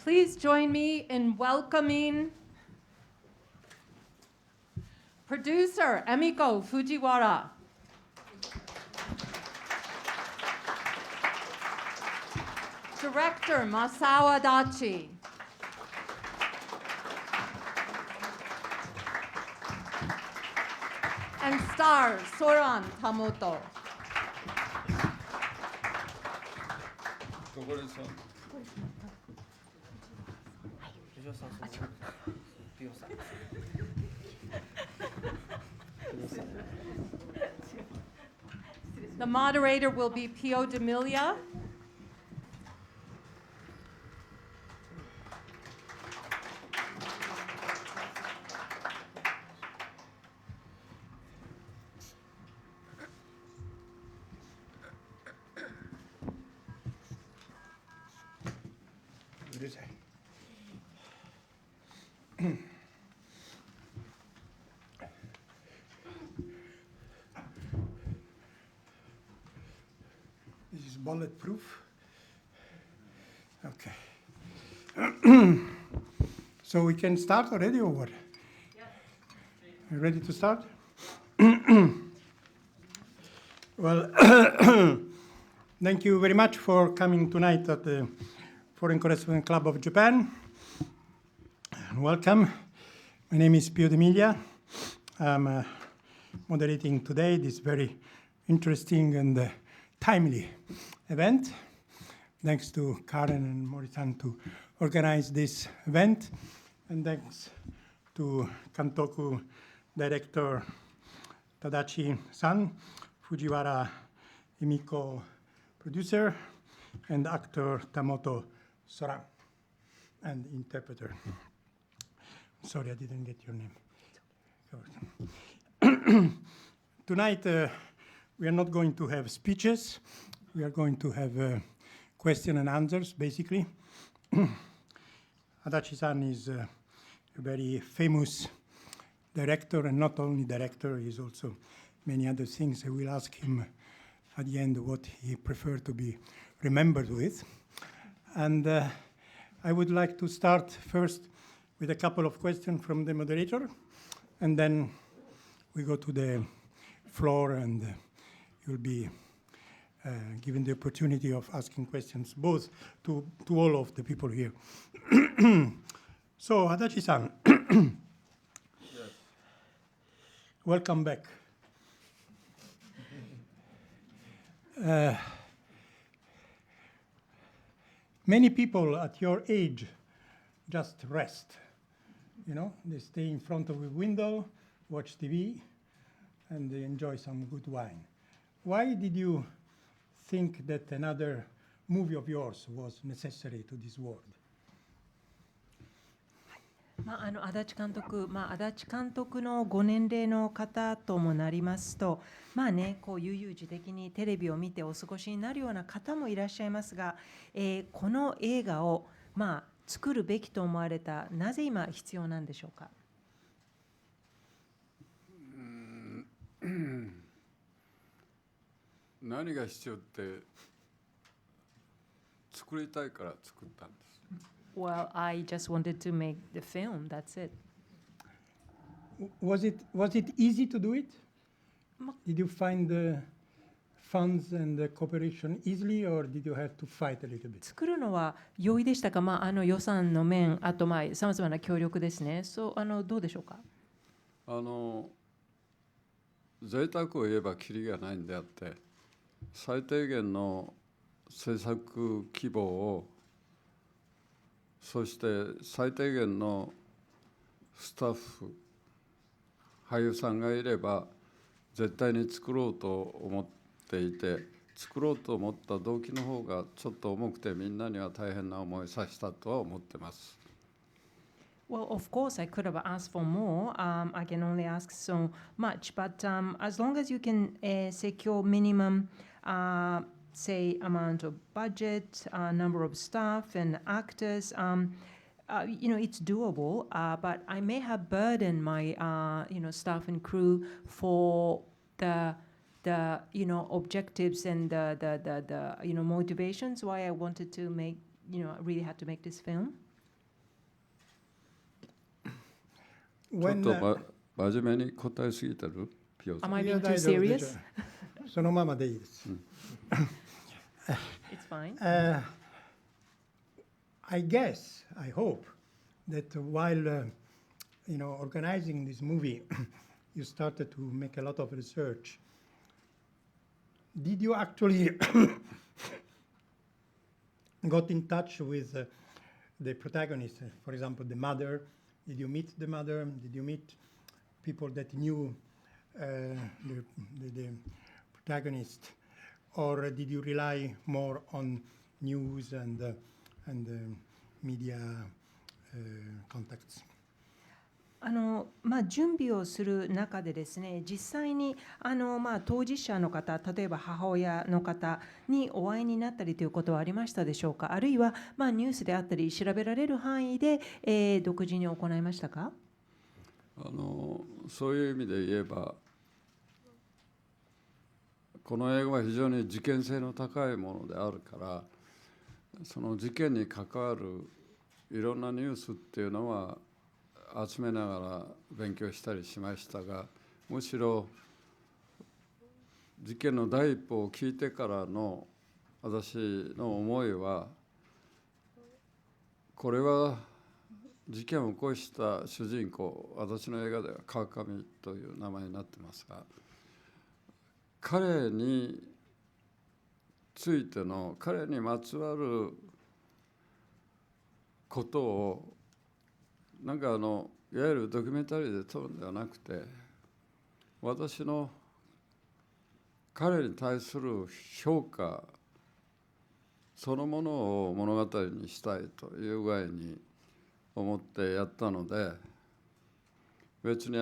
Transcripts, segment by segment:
Please join me in welcoming producer Emiko Fujiwara. Director Masao Adachi. And star Soran Tamoto. The moderator will be Pio D'Amelia. This is bulletproof. Okay. So we can start already or what? Yes. You ready to start? Well, thank you very much for coming tonight at the Foreign Correspondent Club of Japan. Welcome. My name is Pio D'Amelia. I'm moderating today this very interesting and timely event. Thanks to Karen and Mori-san to organize this event. And thanks to Kantoku director Tadashi-san, Fujiwara Emiko producer, and actor Tamoto Soran, and interpreter. Sorry, I didn't get your name. Tonight, we are not going to have speeches. We are going to have question and answers, basically. Adachi-san is a very famous director, and not only director, he's also many other things. I will ask him at the end what he preferred to be remembered with. And I would like to start first with a couple of questions from the moderator, and then we go to the floor, and you'll be given the opportunity of asking questions, both to all of the people here. So, Adachi-san, Yes. welcome back. Many people at your age just rest. You know, they stay in front of a window, watch TV, and they enjoy some good wine. Why did you think that another movie of yours was necessary to this world? 足立監督のご年齢の方ともなりますと、こう悠々自適にテレビを見てお過ごしになるような方もいらっしゃいますが、この映画を作るべきと思われた、なぜ今必要なんでしょうか。何が必要って作りたいから作ったんです。Well, I just wanted to make the film, that's it. Was it easy to do it? Did you find the funds and the cooperation easily, or did you have to fight a little bit? 作るのは容易でしたか。予算の面、あとさまざまな協力ですね。どうでしょうか。贅沢を言えばキリがないんであって、最低限の制作規模を、そして最低限のスタッフ、俳優さんがいれば絶対に作ろうと思っていて、作ろうと思った動機の方がちょっと重くて、みんなには大変な思いさせたとは思ってます。Well, of course, I could have asked for more. I can only ask so much. But as long as you can secure minimum, say, amount of budget, number of staff and actors, it's doable. But I may have burdened my, staff and crew for the objectives and the motivations why I wanted to make, really had to make this film. ちょっと、真面目に答えすぎてるピオさん。 Am I いや being too 大丈夫 serious? そのままでいいです。It's fine. I guess, I hope, that while organizing this movie, you started to make a lot of research. Did you actually got in touch with the protagonist? For example, the mother. Did you meet the mother? Did you meet people that knew the protagonist, or did you rely more on news and media contacts? 準備をする中でですね、実際に当事者の方、例えば母親の方にお会いになったりということはありましたでしょうか。あるいはニュースであったり調べられる範囲で、独自に行いましたか。そういう意味で言えば、この映画は非常に事件性の高いものであるから、その事件に関わるいろんなニュースっていうのは集めながら勉強したりしましたが、むしろ事件の第一歩を聞いてからの私の思いは、これは事件を起こした主人公、私の映画では川上という名前になってますが、彼についての、彼にまつわることをなんかいわゆるドキュメンタリーで撮るんではなくて、私の彼に対する評価そのものを物語にしたいという具合に思ってやったので、別に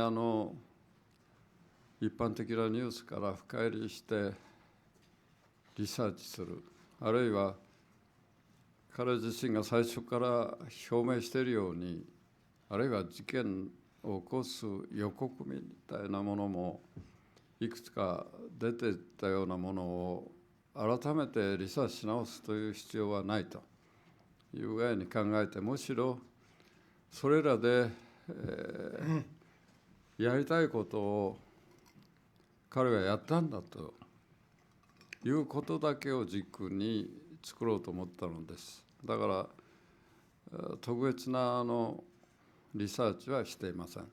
一般的なニュースから深入りしてリサーチする、あるいは彼自身が最初から表明しているように、あるいは事件を起こす予告みたいなものもいくつか出ていったようなものを改めてリサーチし直すという必要はないという具合に考えて、むしろそれらで、やりたいことを彼がやったんだということだけを軸に作ろうと思ったのです。だから特別なリサーチはしていません。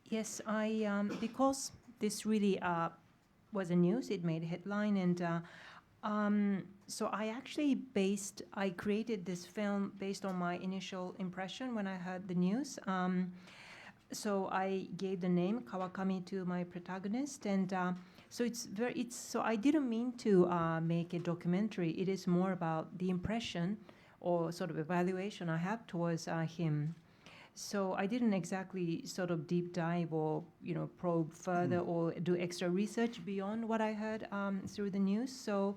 Yes, because this really was a news, it made a headline, and so I created this film based on my initial impression when I heard the news. So I gave the name Kawakami to my protagonist, and so I didn't mean to make a documentary. It is more about the impression or sort of evaluation I have towards him. So I didn't exactly sort of deep dive or probe further or do extra research beyond what I heard through the news. So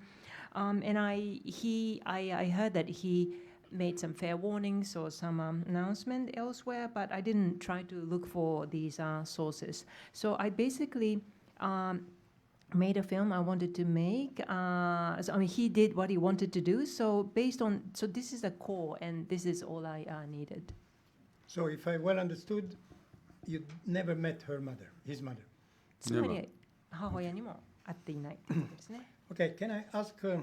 and I heard that he made some fair warnings or some announcement elsewhere, but I didn't try to look for these sources. So I basically made a film I wanted to make. He did what he wanted to do. So this is the core, and this is all I needed. So if I well understood, you never met her mother, his mother. つまり母親にも会っていないということですね。Okay, can I ask a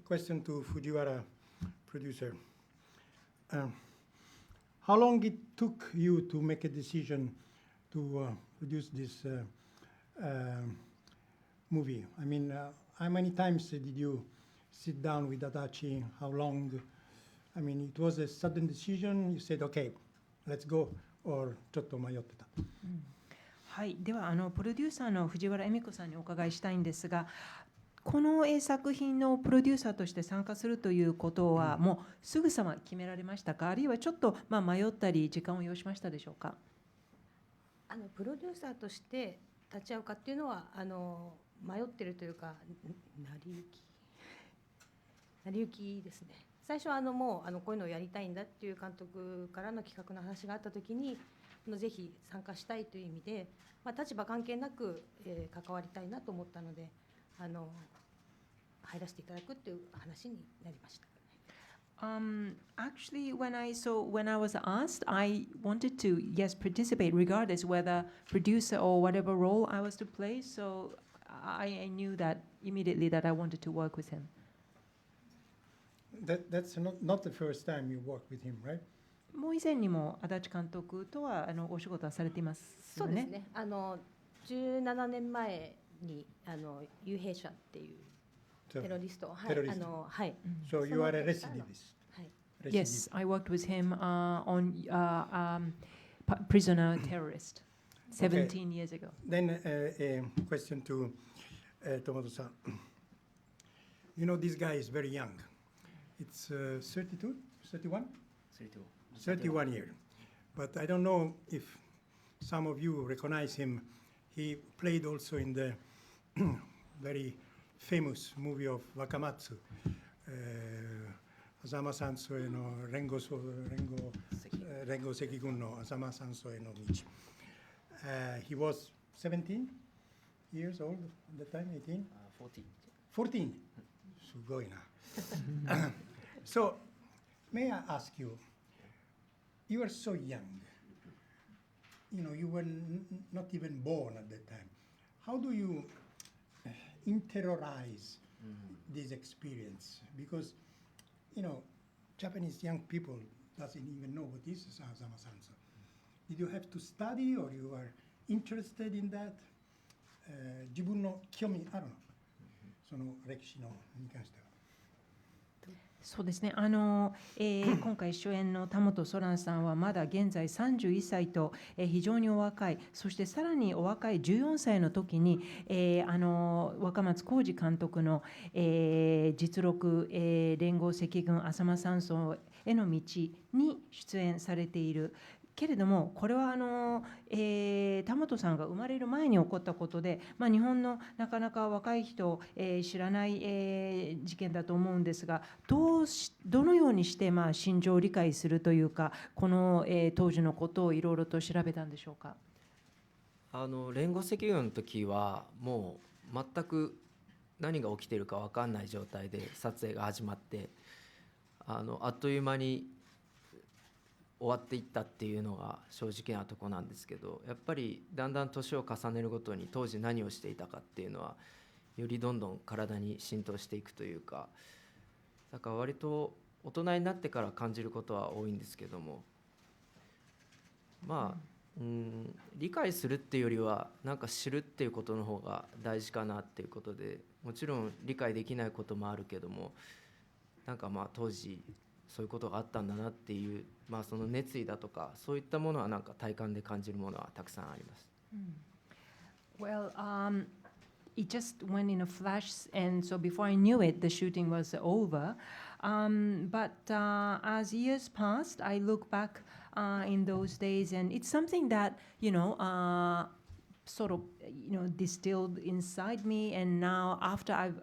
question to Fujiwara, producer? How long it took you to make a decision to produce this movie? I mean, how many times did you sit down with Adachi? How long? I mean, it was a sudden decision. You said, okay, let's go, or ちょっと迷ってた。はい、ではプロデューサーの藤原恵美子さんにお伺いしたいんですが、この作品のプロデューサーとして参加するということはもうすぐさま決められましたか、あるいはちょっと迷ったり時間を要しましたでしょうか。プロデューサーとして立ち会うかっていうのは迷ってるというか成り行きですね。最初はもうこういうのをやりたいんだっていう監督からの企画の話があった時にぜひ参加したいという意味で、立場関係なく、関わりたいなと思ったので入らせていただくっていう話になりました。Actually, when I was asked, I wanted to participate regardless whether producer or whatever role I was to play. So I knew that immediately that I wanted to work with him. That's not the first time you work with him, right? もう以前にも足立監督とはお仕事はされていますよね。そうですね。17年前に幽閉者っていう So, テロリストを、はい、 terrorist. はい。 so you are a その recidivist. はい。 Yes, I worked with him on prisoner terrorist 17 years ago. Then a question to Tomoto-san. You know, this guy is very young. It's 32, 31? 31 years. But I don't know if some of you recognize him. He played also in the very famous movie of Wakamatsu, Azama Sansoe no Rengo Sekigun no Azama Sansoe no Michi. He was 17 years old at the time, 18? 14. Sugoi na. So, may I ask you, you were so young. You know, you were not even born at that time. How do you interiorize this experience? Because, you know, Japanese young people doesn't even know what is Azama Sanso. Did you have to study or you were interested in that? 自分の興味あるの？その歴史のに関しては。そうですね。今回主演の田本ソランさんはまだ現在31歳と、非常にお若い、そしてさらにお若い14歳の時に、若松浩二監督の、実録、連合赤軍浅間山荘への道に出演されている。けれどもこれは田本さんが生まれる前に起こったことで、日本のなかなか若い人、知らない、事件だと思うんですが、どのようにして、心情を理解するというか、この、当時のことをいろいろと調べたんでしょうか。連合赤軍の時はもう全く何が起きているか分かんない状態で撮影が始まって、あっという間に終わっていったっていうのが正直なとこなんですけど、やっぱりだんだん年を重ねるごとに当時何をしていたかっていうのはよりどんどん体に浸透していくというか、だから割と大人になってから感じることは多いんですけども、理解するっていうよりはなんか知るっていうことの方が大事かなっていうことで、もちろん理解できないこともあるけども、なんか当時そういうことがあったんだなっていう、その熱意だとかそういったものはなんか体感で感じるものはたくさんあります。Well, it just went in a flash, and so before I knew it, the shooting was over. But as years passed, I look back in those days, and it's something that sort of distilled inside me. And now, after I've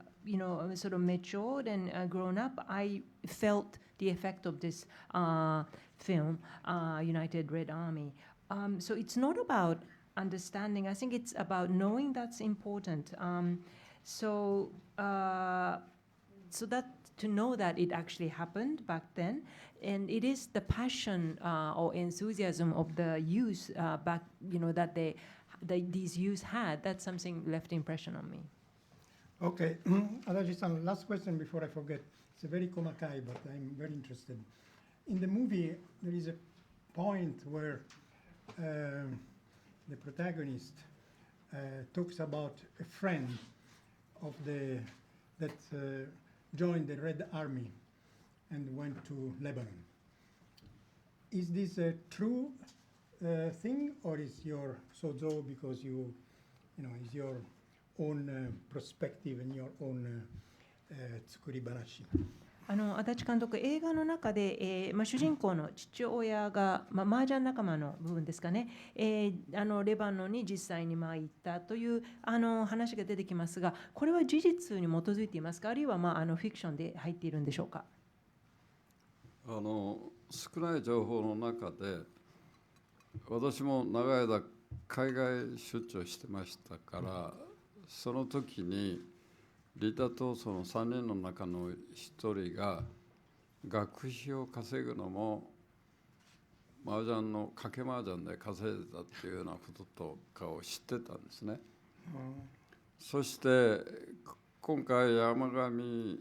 sort of matured and grown up, I felt the effect of this film, United Red Army. So it's not about understanding. I think it's about knowing that's important. So that to know that it actually happened back then, and it is the passion or enthusiasm of the youth back, that these youth had. That's something left impression on me. Okay, Adachi-san, last question before I forget. It's a very komakai, but I'm very interested. In the movie, there is a point where the protagonist talks about a friend of that joined the Red Army and went to Lebanon. Is this a true thing, or is your sozo because is your own perspective and your own tsukuri banashi? 足立監督、映画の中で、主人公の父親が、麻雀仲間の部分ですかね、レバノンに実際に行ったという話が出てきますが、これは事実に基づいていますか、あるいは、フィクションで入っているんでしょうか。少ない情報の中で、私も長い間海外出張してましたから、その時にリタとその3人の中の1人が学費を稼ぐのも麻雀の賭け麻雀で稼いでたっていうようなこととかを知ってたんですね。そして今回山上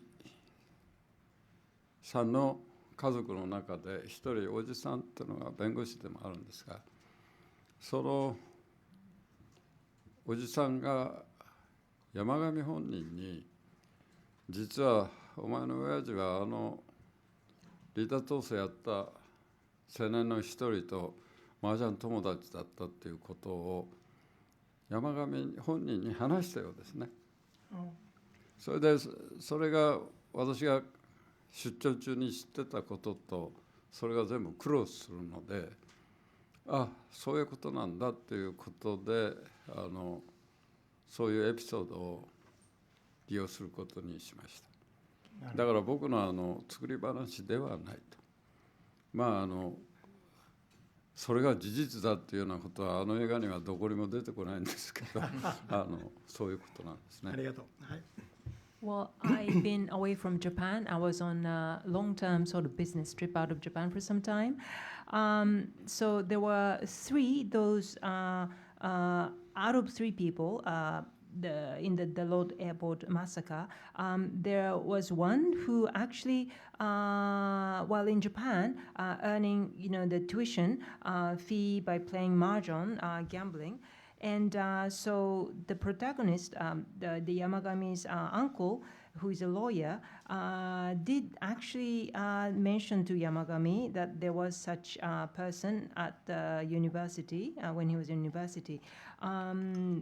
さんの家族の中で一人おじさんっていうのが弁護士でもあるんですが、そのおじさんが山上本人に実はお前の親父は離脱闘争やった青年の一人と麻雀友達だったっていうことを山上本人に話したようですね。それでそれが私が出張中に知ってたこととそれが全部クロスするので、あ、そういうことなんだっていうことでそういうエピソードを利用することにしました。だから僕の作り話ではないと。まあそれが事実だっていうようなことは映画にはどこにも出てこないんですけどそういうことなんですね。ありがとう。はい。Well, I've been away from Japan. I was on a long-term sort of business trip out of Japan for some time. So there were those out of three people in the Lod Airport massacre. There was one who actually, while in Japan, earning the tuition fee by playing mahjong, gambling. And so the protagonist, the Yamagami's uncle, who is a lawyer, did actually mention to Yamagami that there was such a person at the university when he was in university.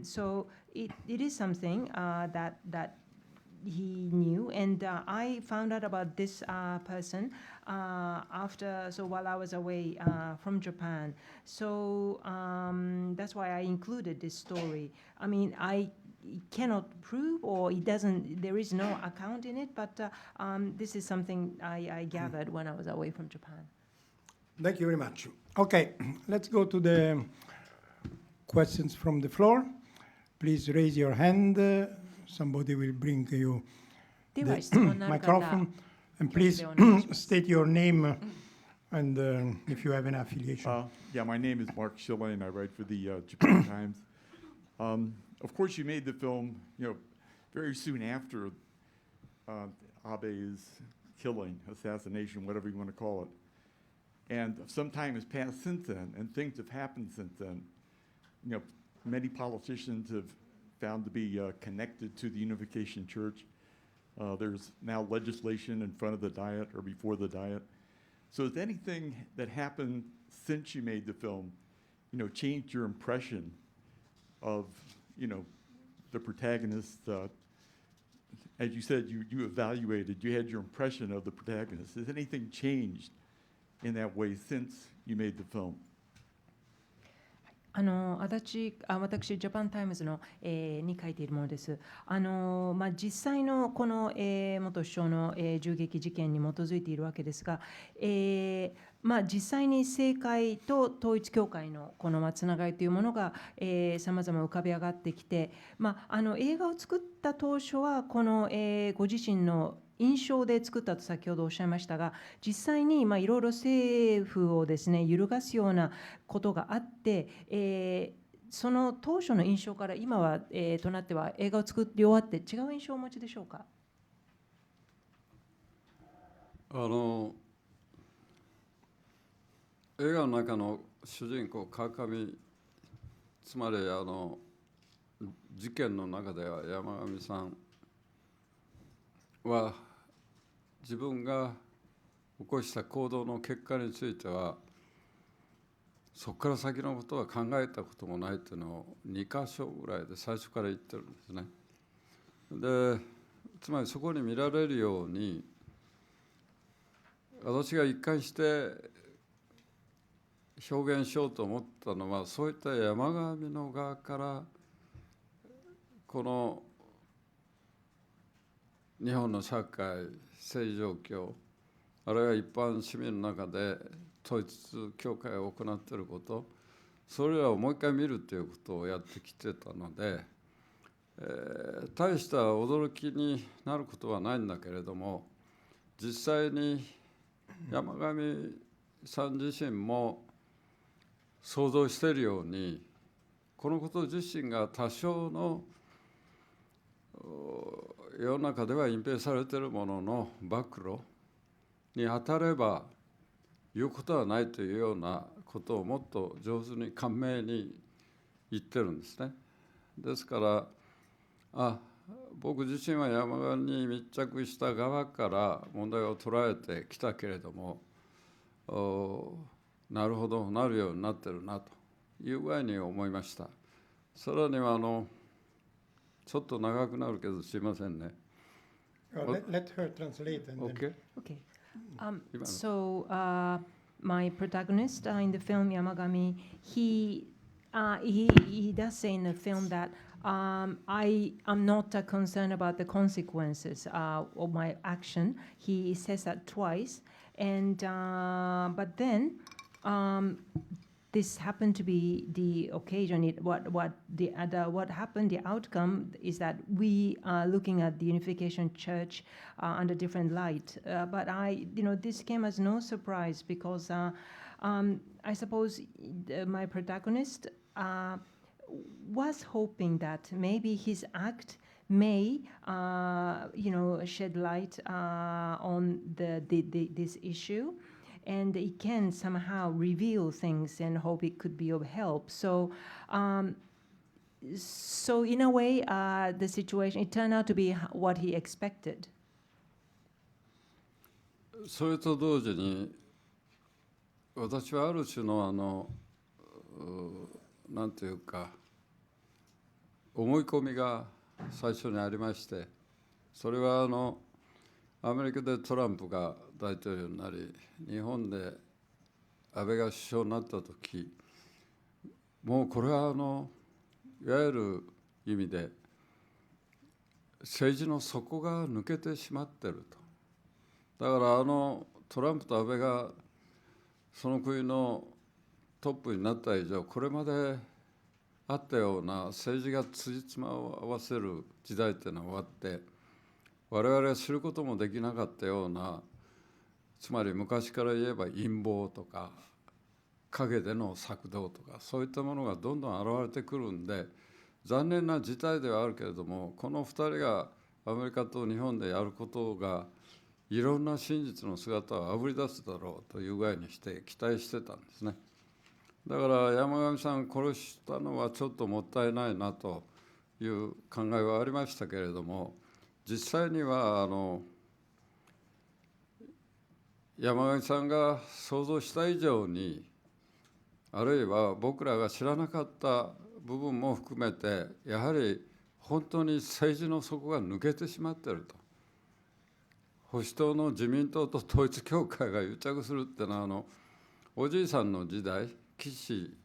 So it is something that he knew, and I found out about this person while I was away from Japan. So that's why I included this story. I mean, I cannot prove, or there is no account in it, but this is something I gathered when I was away from Japan. Thank you very much. Okay, let's go to the questions from the floor. Please raise your hand. Somebody will bring you では the 質問のある方 microphone. And please state your name and if you have an affiliation. Yeah, my name is Mark Schilling. I write for the Japan Times. Of course, you made the film, very soon after Abe's killing, assassination, whatever you want to call it. And some time has passed since then, and things have happened since then. Many politicians have found to be connected to the Unification Church. There's now legislation in front of the Diet or before the Diet. So has anything that happened since you made the film, changed your impression of, the protagonist? As you said, you evaluated, you had your impression of the protagonist. Has anything changed in that way since you made the film? 私、ジャパンタイムズの、に書いているものです。実際のこの、元首相の、銃撃事件に基づいているわけですが、実際に政界と統一教会のこのつながりというものがさまざま浮かび上がってきて、映画を作った当初はこの、ご自身の印象で作ったと先ほどおっしゃいましたが、実際にいろいろ政府をですね揺るがすようなことがあって、その当初の印象から今は、となっては映画を作り終わって違う印象をお持ちでしょうか？映画の中の主人公川上、つまり事件の中では山上さんは自分が起こした行動の結果についてはそこから先のことは考えたこともないというのを2箇所ぐらいで最初から言ってるんですね。でつまりそこに見られるように私が一貫して表現しようと思ったのは、そういった山上の側からこの日本の社会、政治状況、あるいは一般市民の中で統一教会を行っていること、それらをもう一回見るということをやってきてたので、大した驚きになることはないんだけれども、実際に山上さん自身も想像しているように、このこと自身が多少の世の中では隠蔽されているものの暴露に当たれば言うことはないというようなことをもっと上手に簡明に言ってるんですね。ですから僕自身は山上に密着した側から問題を捉えてきたけれども、なるほどなるようになってるなという具合に思いました。さらにはちょっと長くなるけどすいませんね。Let her translate and then. OK? Okay. Ivano. So my protagonist in the film Yamagami, he does say in the film that I am not concerned about the consequences of my action. He says that twice, and but then. This happened to be the occasion. What happened? The outcome is that we are looking at the Unification Church under different light. But this came as no surprise because I suppose my protagonist was hoping that maybe his act may, shed light on this issue. And it can somehow reveal things and hope it could be of help. So in a way, the situation, it turned out to be what he expected. それと同時に私はある種のなんていうか思い込みが最初にありまして、それはアメリカでトランプが大統領になり、日本で安倍が首相になった時、もうこれはいわゆる意味で政治の底が抜けてしまってると。だからトランプと安倍がその国のトップになった以上、これまであったような政治が辻褄を合わせる時代っていうのは終わって、我々は知ることもできなかったような、つまり昔から言えば陰謀とか陰での策動とか、そういったものがどんどん現れてくるんで、残念な事態ではあるけれども、この2人がアメリカと日本でやることがいろんな真実の姿をあぶり出すだろうという具合にして期待してたんですね。だから山上さん殺したのはちょっともったいないなという考えはありましたけれども、実際には山上さんが想像した以上に、あるいは僕らが知らなかった部分も含めて、やはり本当に政治の底が抜けてしまっていると。保守党の自民党と統一教会が癒着するっていうのはおじいさんの時代、岸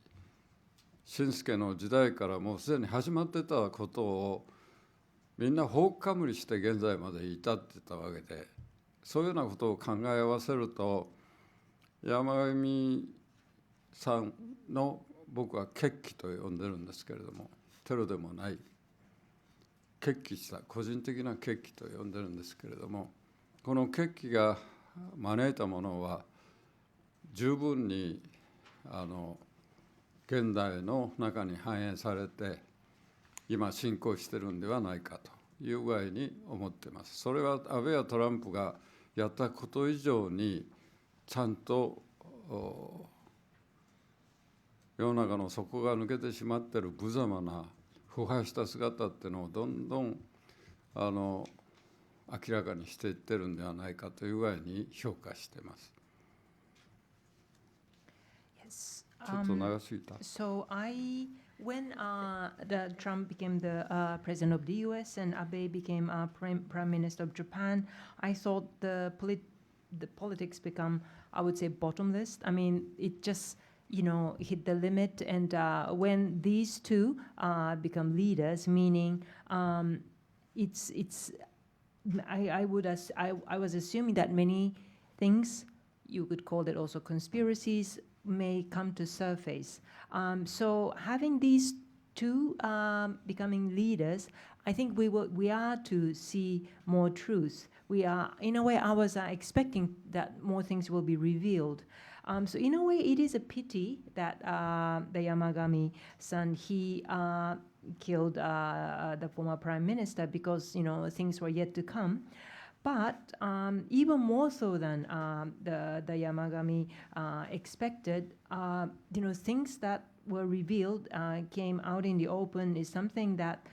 信介の時代からもうすでに始まってたことをみんなほっかむりして現在まで至ってたわけで、そういうようなことを考え合わせると、山上さんの僕は決起と呼んでるんですけれども、テロでもない決起した個人的な決起と呼んでるんですけれども、この決起が招いたものは十分に現代の中に反映されて今進行しているんではないかという具合に思っています。それは安倍やトランプがやったこと以上にちゃんと世の中の底が抜けてしまっている無様な腐敗した姿っていうのをどんどん明らかにしていってるんではないかという具合に評価しています。Yes. ちょっと長すぎた。So when the Trump became the president of the U.S. and Abe became prime minister of Japan, I thought the politics become, I would say, bottomless. I mean, it just hit the limit. And when these two become leaders, meaning I was assuming that many things, you could call it also conspiracies, may come to surface. So having these to becoming leaders, I think we are to see more truth. We are, in a way, I was expecting that more things will be revealed. So in a way, it is a pity that the Yamagami-san, he killed the former prime minister because, things were yet to come. But even more so than the Yamagami expected, things that were revealed, came out in the open is something that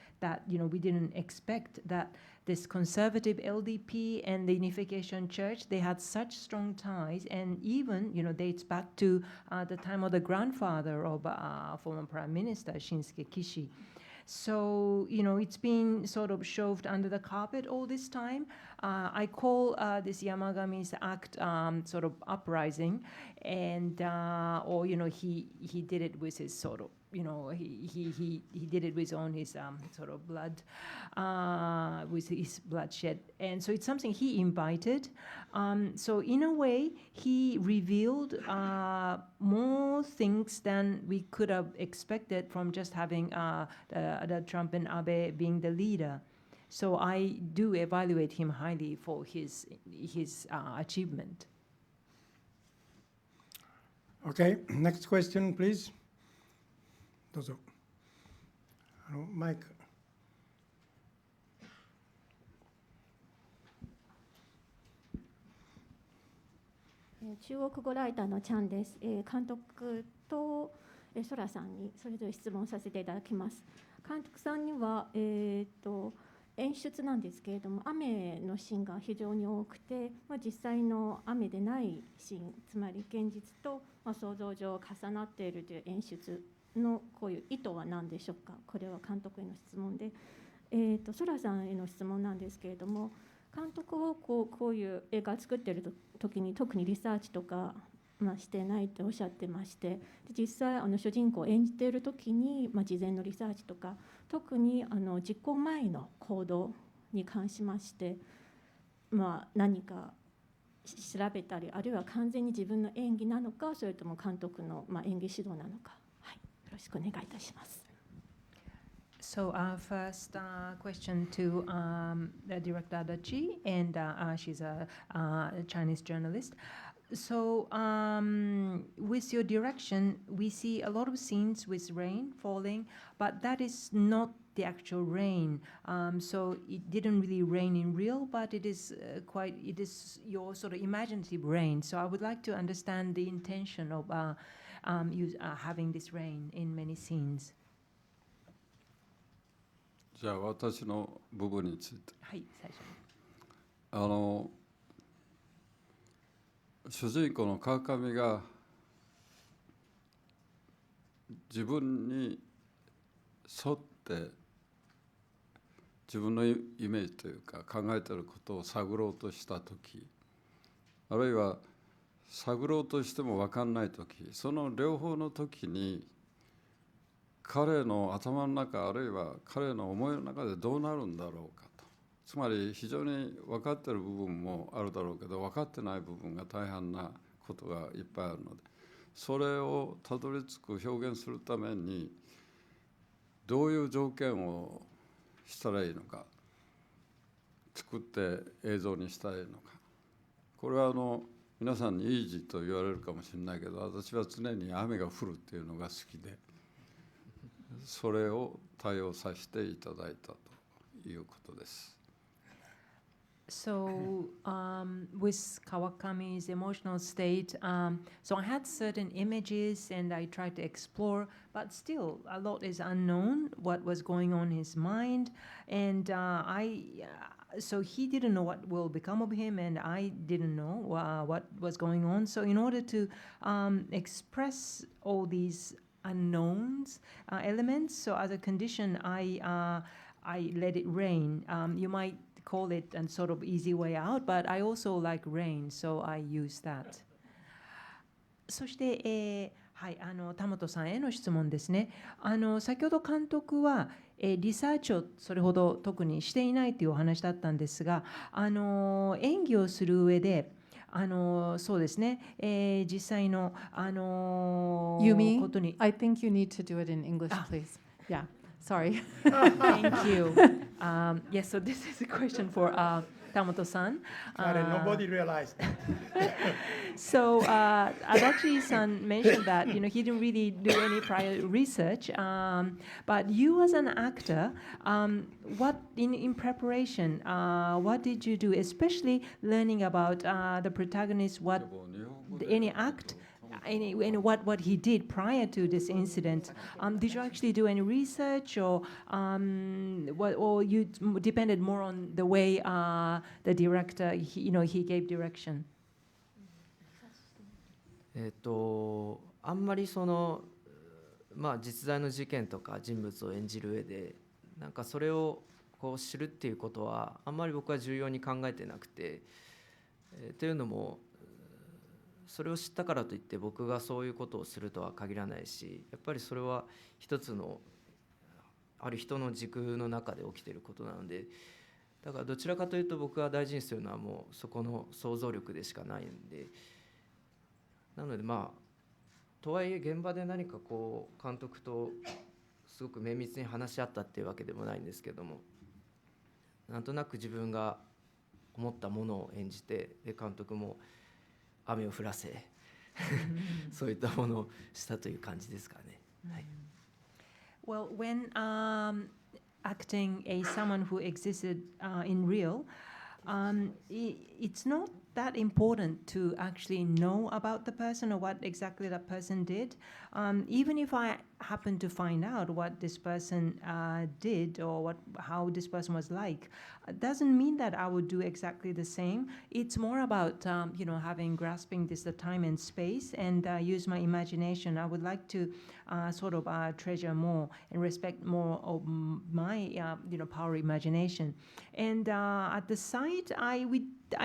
we didn't expect, that this conservative LDP and the Unification Church, they had such strong ties, and even, dates back to the time of the grandfather of former Prime Minister Shinsuke Kishi. So, it's been sort of shoved under the carpet all this time. I call this Yamagami's act sort of uprising, and or he did it with his sort of he did it with his sort of blood, with his bloodshed, and so it's something he invited. So in a way, he revealed more things than we could have expected from just having the Trump and Abe being the leader. So I do evaluate him highly for his achievement. Okay, next question, please. どうぞ。マイク。中国語ライターのチャンです。監督とソラさんにそれぞれ質問させていただきます。監督さんには、演出なんですけれども、雨のシーンが非常に多くて、実際の雨でないシーン、つまり現実と、想像上重なっているという演出のこういう意図は何でしょうか。これは監督への質問で、ソラさんへの質問なんですけれども、監督はこういう映画を作っている時に特にリサーチとか、してないっておっしゃってまして、実際主人公を演じている時に、事前のリサーチとか、特に実行前の行動に関しまして、何か調べたり、あるいは完全に自分の演技なのか、それとも監督の演技指導なのか、よろしくお願いいたします。So our first question to the director Adachi, and she's a Chinese journalist. So with your direction, we see a lot of scenes with rain falling, but that is not the actual rain. So it didn't really rain in real, but it is it is your sort of imaginative rain. So I would like to understand the intention of you having this rain in many scenes. じゃあ私の部分について。はい、最初に。主人公の川上が自分に沿って自分のイメージというか考えていることを探ろうとした時、あるいは探ろうとしても分かんない時、その両方の時に彼の頭の中、あるいは彼の思いの中でどうなるんだろうかと。つまり非常に分かっている部分もあるだろうけど、分かってない部分が大半なことがいっぱいあるので、それをたどり着く表現するためにどういう条件をしたらいいのか、作って映像にしたらいいのか。これは皆さんにイージーと言われるかもしれないけど、私は常に雨が降るっていうのが好きで、それを対応させていただいたということです。So with Kawakami's emotional state, so I had certain images and I tried to explore, but still a lot is unknown what was going on in his mind, and so he didn't know what will become of him, and I didn't know what was going on. So in order to express all these unknowns elements, so as a condition, I let it rain. You might call it a sort of easy way out, but I also like rain, so I use that. そして、田本さんへの質問ですね。先ほど監督は、リサーチをそれほど特にしていないというお話だったんですが、演技をする上で、そうですね、実際の、Yumi, ことに。I think you need to do it in English, please. Yeah, sorry. Thank you. Yes, so this is a question for Tamoto-san. Karen, nobody realized. So Adachi-san mentioned that he didn't really do any prior research, but you as an actor, what in preparation, what did you do, especially learning about the protagonist, what any act, any what he did prior to this incident? Did you actually do any research, or or you depended more on the way the director he gave direction? あんまり実在の事件とか人物を演じる上でなんかそれをこう知るっていうことはあんまり僕は重要に考えてなくて、というのもそれを知ったからといって僕がそういうことをするとは限らないし、やっぱりそれは一つのある人の軸の中で起きていることなので、だからどちらかというと僕が大事にするのはもうそこの想像力でしかないんで、なのでとはいえ現場で何かこう監督とすごく綿密に話し合ったっていうわけでもないんですけども、なんとなく自分が思ったものを演じて、で監督も雨を降らせそういったものをしたという感じですかね。はい。Well, when acting someone who existed in real, it's not that important to actually know about the person or what exactly that person did. Even if I happen to find out what this person did or how this person was like, it doesn't mean that I would do exactly the same. It's more about grasping the time and space and use my imagination. I would like to treasure more and respect more of my power imagination. And at the site, I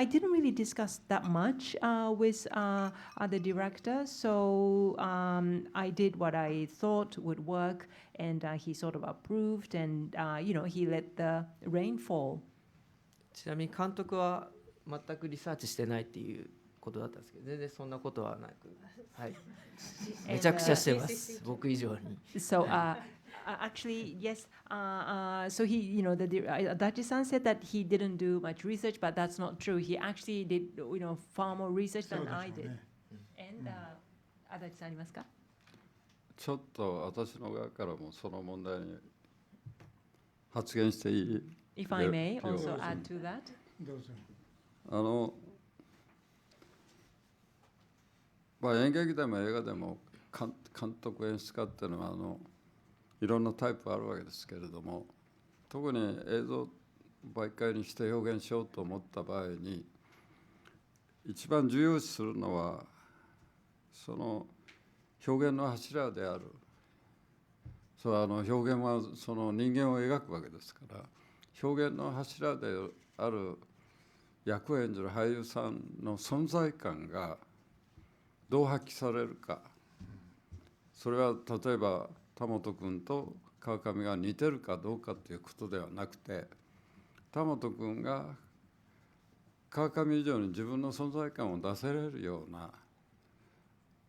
didn't really discuss that much with the director, so I did what I thought would work, and he sort of approved, and he let the rain fall. ちなみに監督は全くリサーチしてないっていうことだったんですけど、全然そんなことはなく、はい、めちゃくちゃしてます、僕以上に。So actually, yes. So he, Adachi-san said that he didn't do much research, but that's not true. He actually did, far more research than I did. And Adachi-san, ありますか？ちょっと私の側からもその問題に発言していい？ If I may also add to that. 演劇でも映画でも監督演出家っていうのはいろんなタイプあるわけですけれども、特に映像媒介にして表現しようと思った場合に一番重要視するのはその表現の柱である、表現はその人間を描くわけですから、表現の柱である役を演じる俳優さんの存在感がどう発揮されるか、それは例えば田本君と川上が似てるかどうかということではなくて、田本君が川上以上に自分の存在感を出せれるような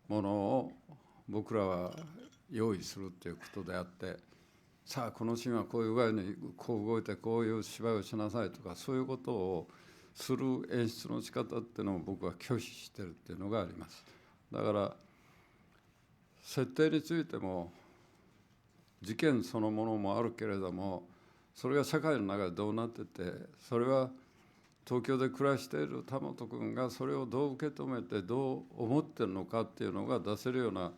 ものを僕らは用意するということであって、さあこのシーンはこういう具合にこう動いてこういう芝居をしなさいとか、そういうことをする演出の仕方っていうのを僕は拒否してるっていうのがあります。だから設定についても事件そのものもあるけれども、それが社会の中でどうなってて、それは東京で暮らしている田本君がそれをどう受け止めてどう思ってるのかっていうのが出せるような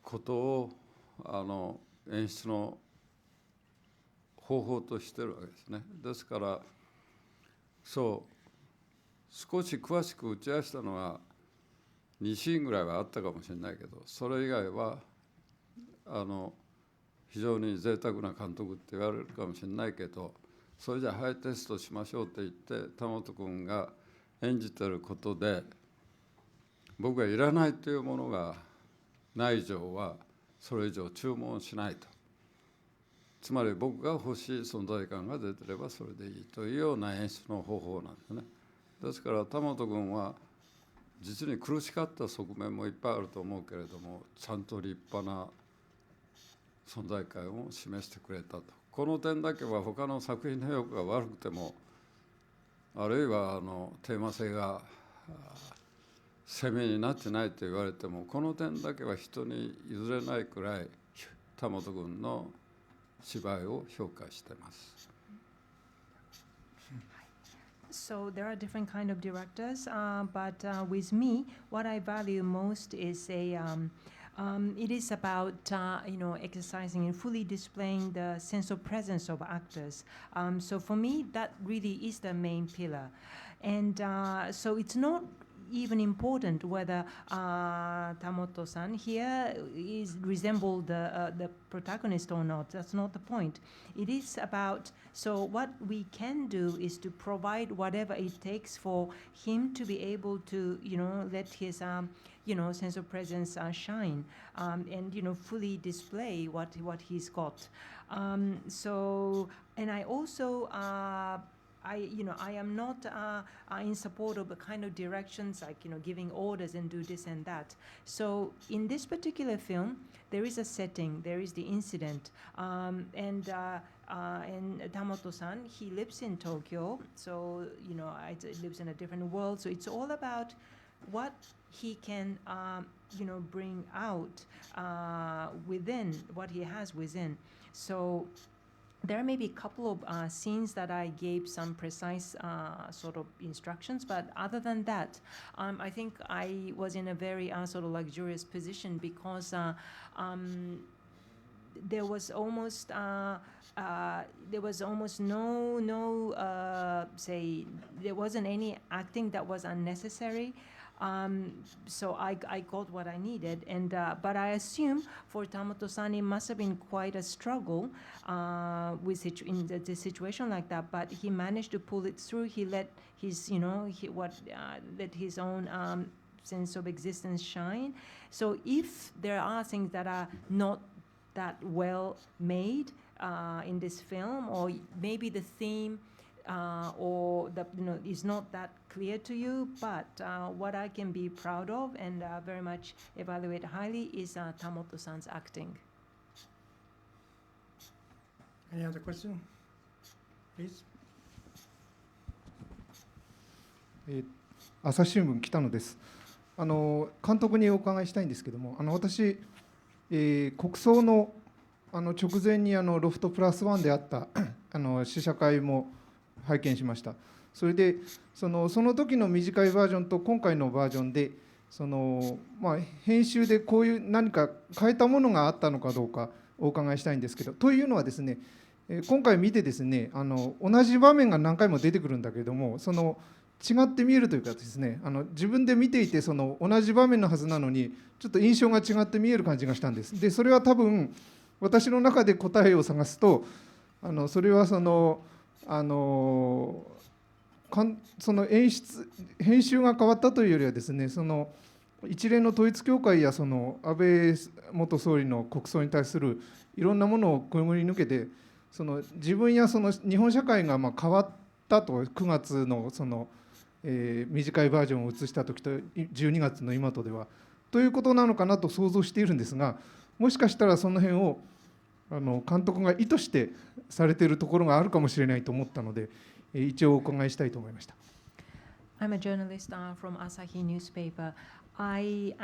ことを演出の方法としてるわけですね。ですから少し詳しく打ち合わせたのは2シーンぐらいはあったかもしれないけど、それ以外は非常に贅沢な監督って言われるかもしれないけど、それじゃあはいテストしましょうって言って田本君が演じてることで、僕がいらないというものがない以上はそれ以上注文しないと。つまり僕が欲しい存在感が出てればそれでいいというような演出の方法なんですね。ですから田本君は実に苦しかった側面もいっぱいあると思うけれども、ちゃんと立派な存在感を示してくれたと。この点だけは他の作品の評価が悪くても、あるいはテーマ性が攻めになってないと言われても、この点だけは人に譲れないくらい田本君の芝居を評価しています。So there are different kind of directors, but with me, what I value most is it is about exercising and fully displaying the sense of presence of actors. So for me, that really is the main pillar, and so it's not even important whether Tamoto-san here resemble the protagonist or not. That's not the point. It is about, so what we can do is to provide whatever it takes for him to be able to, let his, sense of presence shine, and, fully display what he's got. So, and I also, I am not in support of the kind of directions like, giving orders and do this and that. So in this particular film, there is a setting, there is the incident, and Tamoto-san, he lives in Tokyo, so, it lives in a different world. So it's all about what he can, bring out within, what he has within. So there may be a couple of scenes that I gave some precise sort of instructions, but other than that, I think I was in a very sort of luxurious position because there was almost no say there wasn't any acting that was unnecessary. So I got what I needed, and but I assume for Tamoto-san it must have been quite a struggle in the situation like that. But he managed to pull it through. He let his let his own sense of existence shine. So if there are things that are not that well made in this film, or maybe the theme or the, is not that clear to you, but what I can be proud of and very much evaluate highly is Tamoto-san's acting. Any other question? Please. 朝日新聞北野です。監督にお伺いしたいんですけども、私、国葬の直前にロフトプラスワンであった試写会も拝見しました。それでその時の短いバージョンと今回のバージョンで編集でこういう何か変えたものがあったのかどうかお伺いしたいんですけど、というのはですね、今回見てですね、同じ場面が何回も出てくるんだけれども、違って見えるというかですね、自分で見ていて同じ場面のはずなのにちょっと印象が違って見える感じがしたんです。でそれは多分私の中で答えを探すとそれは編集が変わったというよりはですね、一連の統一教会や安倍元総理の国葬に対するいろんなものをくぐり抜けて自分や日本社会が変わったと、9月の短いバージョンを映した時と12月の今とではということなのかなと想像しているんですが、もしかしたらその辺を監督が意図してされているところがあるかもしれないと思ったので、一応お伺いしたいと思いました。I'm a journalist from Asahi newspaper. I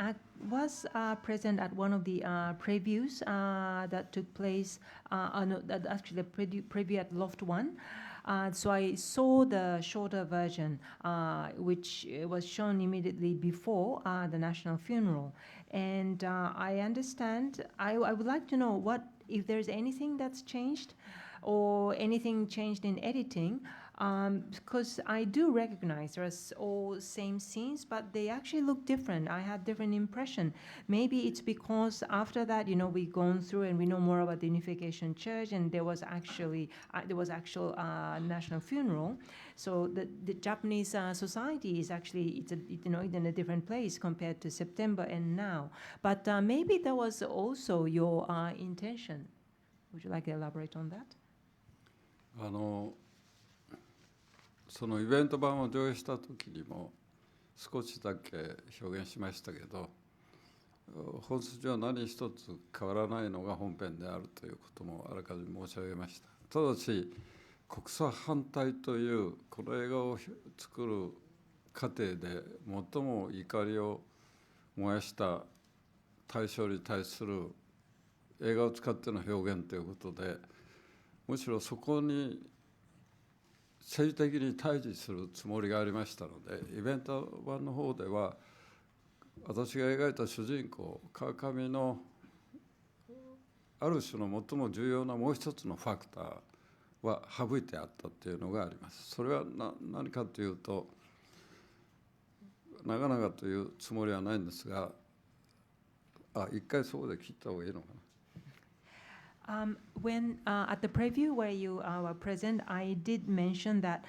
was present at one of the previews that took place, that actually preview at Loft 1. So I saw the shorter version, which was shown immediately before the national funeral. And I understand, I would like to know if there's anything that's changed or anything changed in editing, because I do recognize there's all same scenes, but they actually look different. I had different impression. Maybe it's because after that, we've gone through and we know more about the Unification Church, and there was actual national funeral. So the Japanese society is actually it's in a different place compared to September and now. But maybe that was also your intention. Would you like to elaborate on that? そのイベント版を上映した時にも少しだけ表現しましたけど、本筋は何一つ変わらないのが本編であるということもあらかじめ申し上げました。ただし国際反対というこの映画を作る過程で最も怒りを燃やした対象に対する映画を使っての表現ということで、むしろそこに政治的に対峙するつもりがありましたので、イベント版の方では私が描いた主人公川上のある種の最も重要なもう一つのファクターは省いてあったというのがあります。それは何かというと、長々というつもりはないんですが、一回そこで切った方がいいのかな。When at the preview where you were present, I did mention that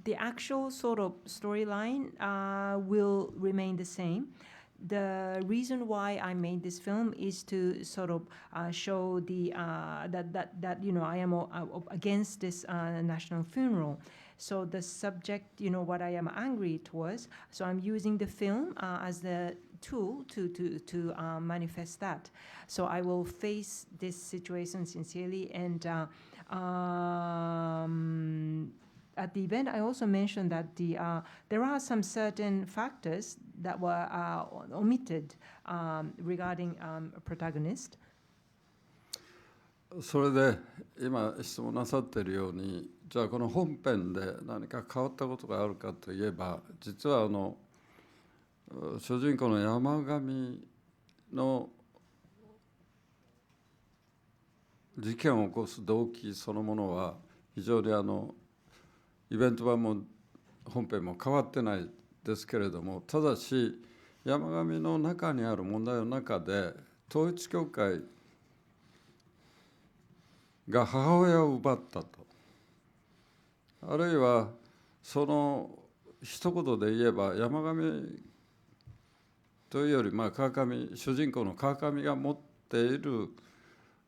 the actual sort of storyline will remain the same. The reason why I made this film is to sort of show the that I am against this national funeral. So the subject, what I am angry towards. So I'm using the film as the tool to manifest that. So I will face this situation sincerely. And at the event, I also mentioned that there are some certain factors that were omitted regarding protagonist. それで今質問なさっているように、じゃあこの本編で何か変わったことがあるかといえば、実は主人公の山上の事件を起こす動機そのものは非常にイベント版も本編も変わってないですけれども、ただし山上の中にある問題の中で統一教会が母親を奪ったと、あるいはその一言で言えば山上というより川上、主人公の川上が持っている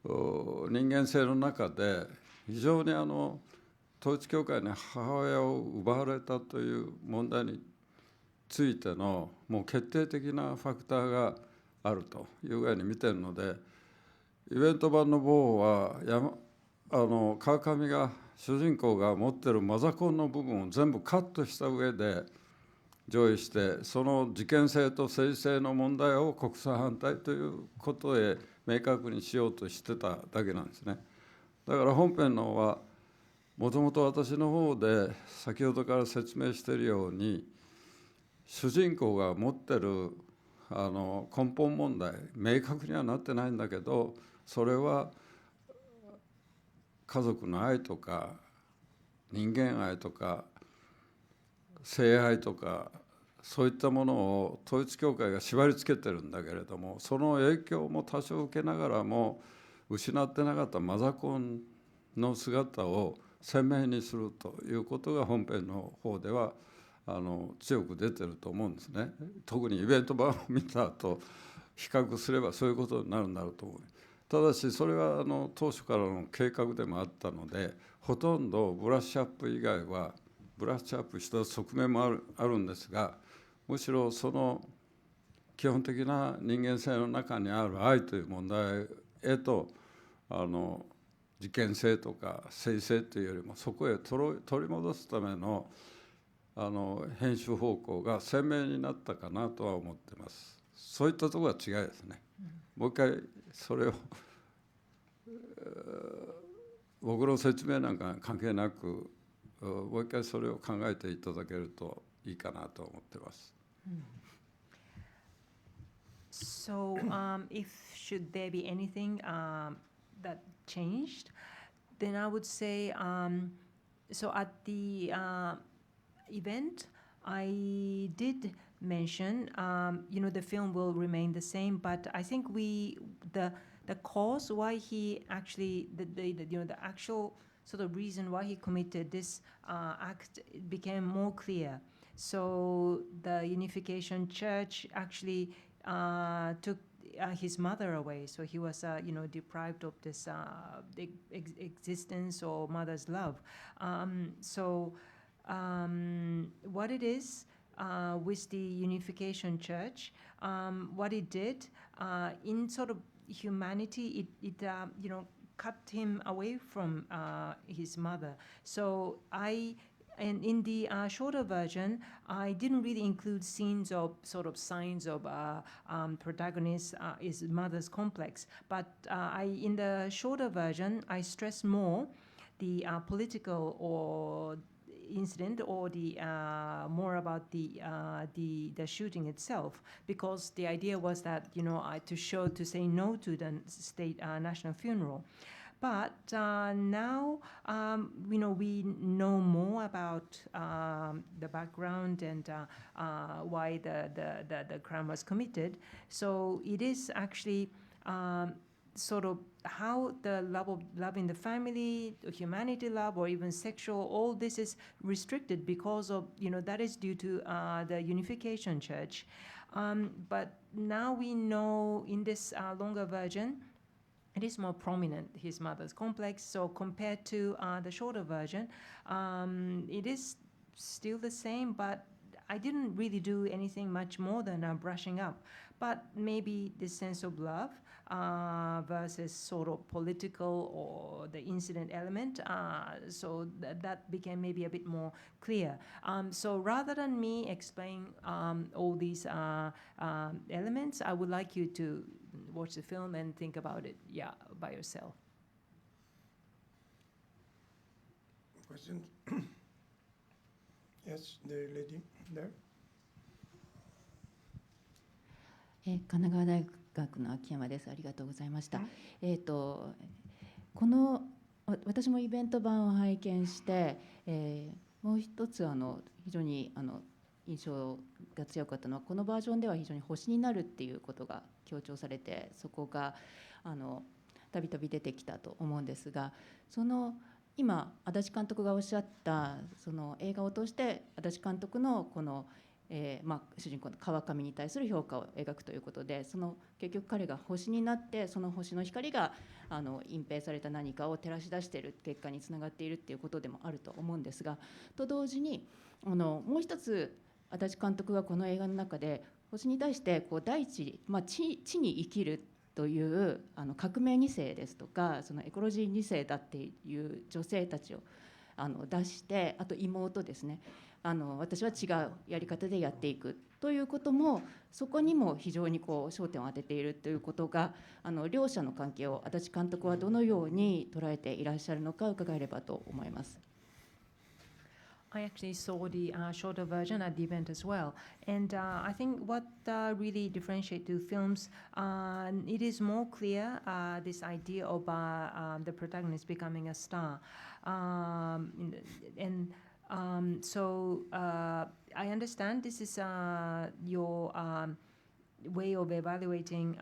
人間性の中で非常に統一教会に母親を奪われたという問題についてのもう決定的なファクターがあるという具合に見ているので、イベント版の方は川上が主人公が持っているマザコンの部分を全部カットした上で上映して、その事件性と政治性の問題を国際反対ということへ明確にしようとしてただけなんですね。だから本編の方はもともと私の方で先ほどから説明しているように、主人公が持ってる根本問題明確にはなってないんだけど、それは家族の愛とか人間愛とか性愛とかそういったものを統一教会が縛り付けてるんだけれども、その影響も多少受けながらも失ってなかったマザコンの姿を鮮明にするということが本編の方では強く出てると思うんですね。特にイベント版を見た後比較すればそういうことになるんだろうと思う。ただしそれは当初からの計画でもあったので、ほとんどブラッシュアップ以外はブラッシュアップした側面もあるんですが、むしろその基本的な人間性の中にある愛という問題へと事件性とか政治性というよりもそこへ取り戻すための編集方向が鮮明になったかなとは思っています。そういったところが違いですね。もう一回それを僕の説明なんか関係なくもう一回それを考えていただけるといいかなと思っています。So, if should there be anything that changed, then I would say, so at the event, I did mention, the film will remain the same, but I think the cause why he actually, the actual sort of reason why he committed this act became more clear. So the Unification Church actually took his mother away. So he was, deprived of this existence or mother's love. So what it is, with the Unification Church, what it did in sort of humanity, it cut him away from his mother. So and in the shorter version, I didn't really include scenes of sort of signs of protagonist is mother's complex, but in the shorter version, I stress more the political or incident or the more about the shooting itself, because the idea was that to say no to the state national funeral. But now, we know more about the background and why the crime was committed. So it is actually sort of how the love in the family, humanity love, or even sexual, all this is restricted because of, that is due to the Unification Church. But now we know in this longer version, it is more prominent, his mother's complex. So compared to the shorter version, it is still the same, but I didn't really do anything much more than brushing up. But maybe this sense of love versus sort of political or the incident element, so that became maybe a bit more clear. So rather than me explain all these elements, I would like you to watch the film and think about it, by yourself. Questions? Yes, the lady there. 神奈川大学の秋山です。ありがとうございました。この私もイベント版を拝見して、もう一つ非常に印象が強かったのは、このバージョンでは非常に星になるっていうことが強調されて、そこがたびたび出てきたと思うんですが、今足立監督がおっしゃったその映画を通して足立監督のこの主人公の川上に対する評価を描くということで、結局彼が星になって、その星の光が隠蔽された何かを照らし出している結果につながっているっていうことでもあると思うんですが、と同時にもう一つ足立監督がこの映画の中で星に対して第一、地に生きるという革命2世ですとか、そのエコロジー2世だっていう女性たちを出して、あと妹ですね、私は違うやり方でやっていくということも、そこにも非常に焦点を当てているということが、両者の関係を足立監督はどのように捉えていらっしゃるのか伺えればと思います。I actually saw the shorter version at the event as well, and I think what really differentiates two films, it is more clear this idea of the protagonist becoming a star, so I understand this is your way of evaluating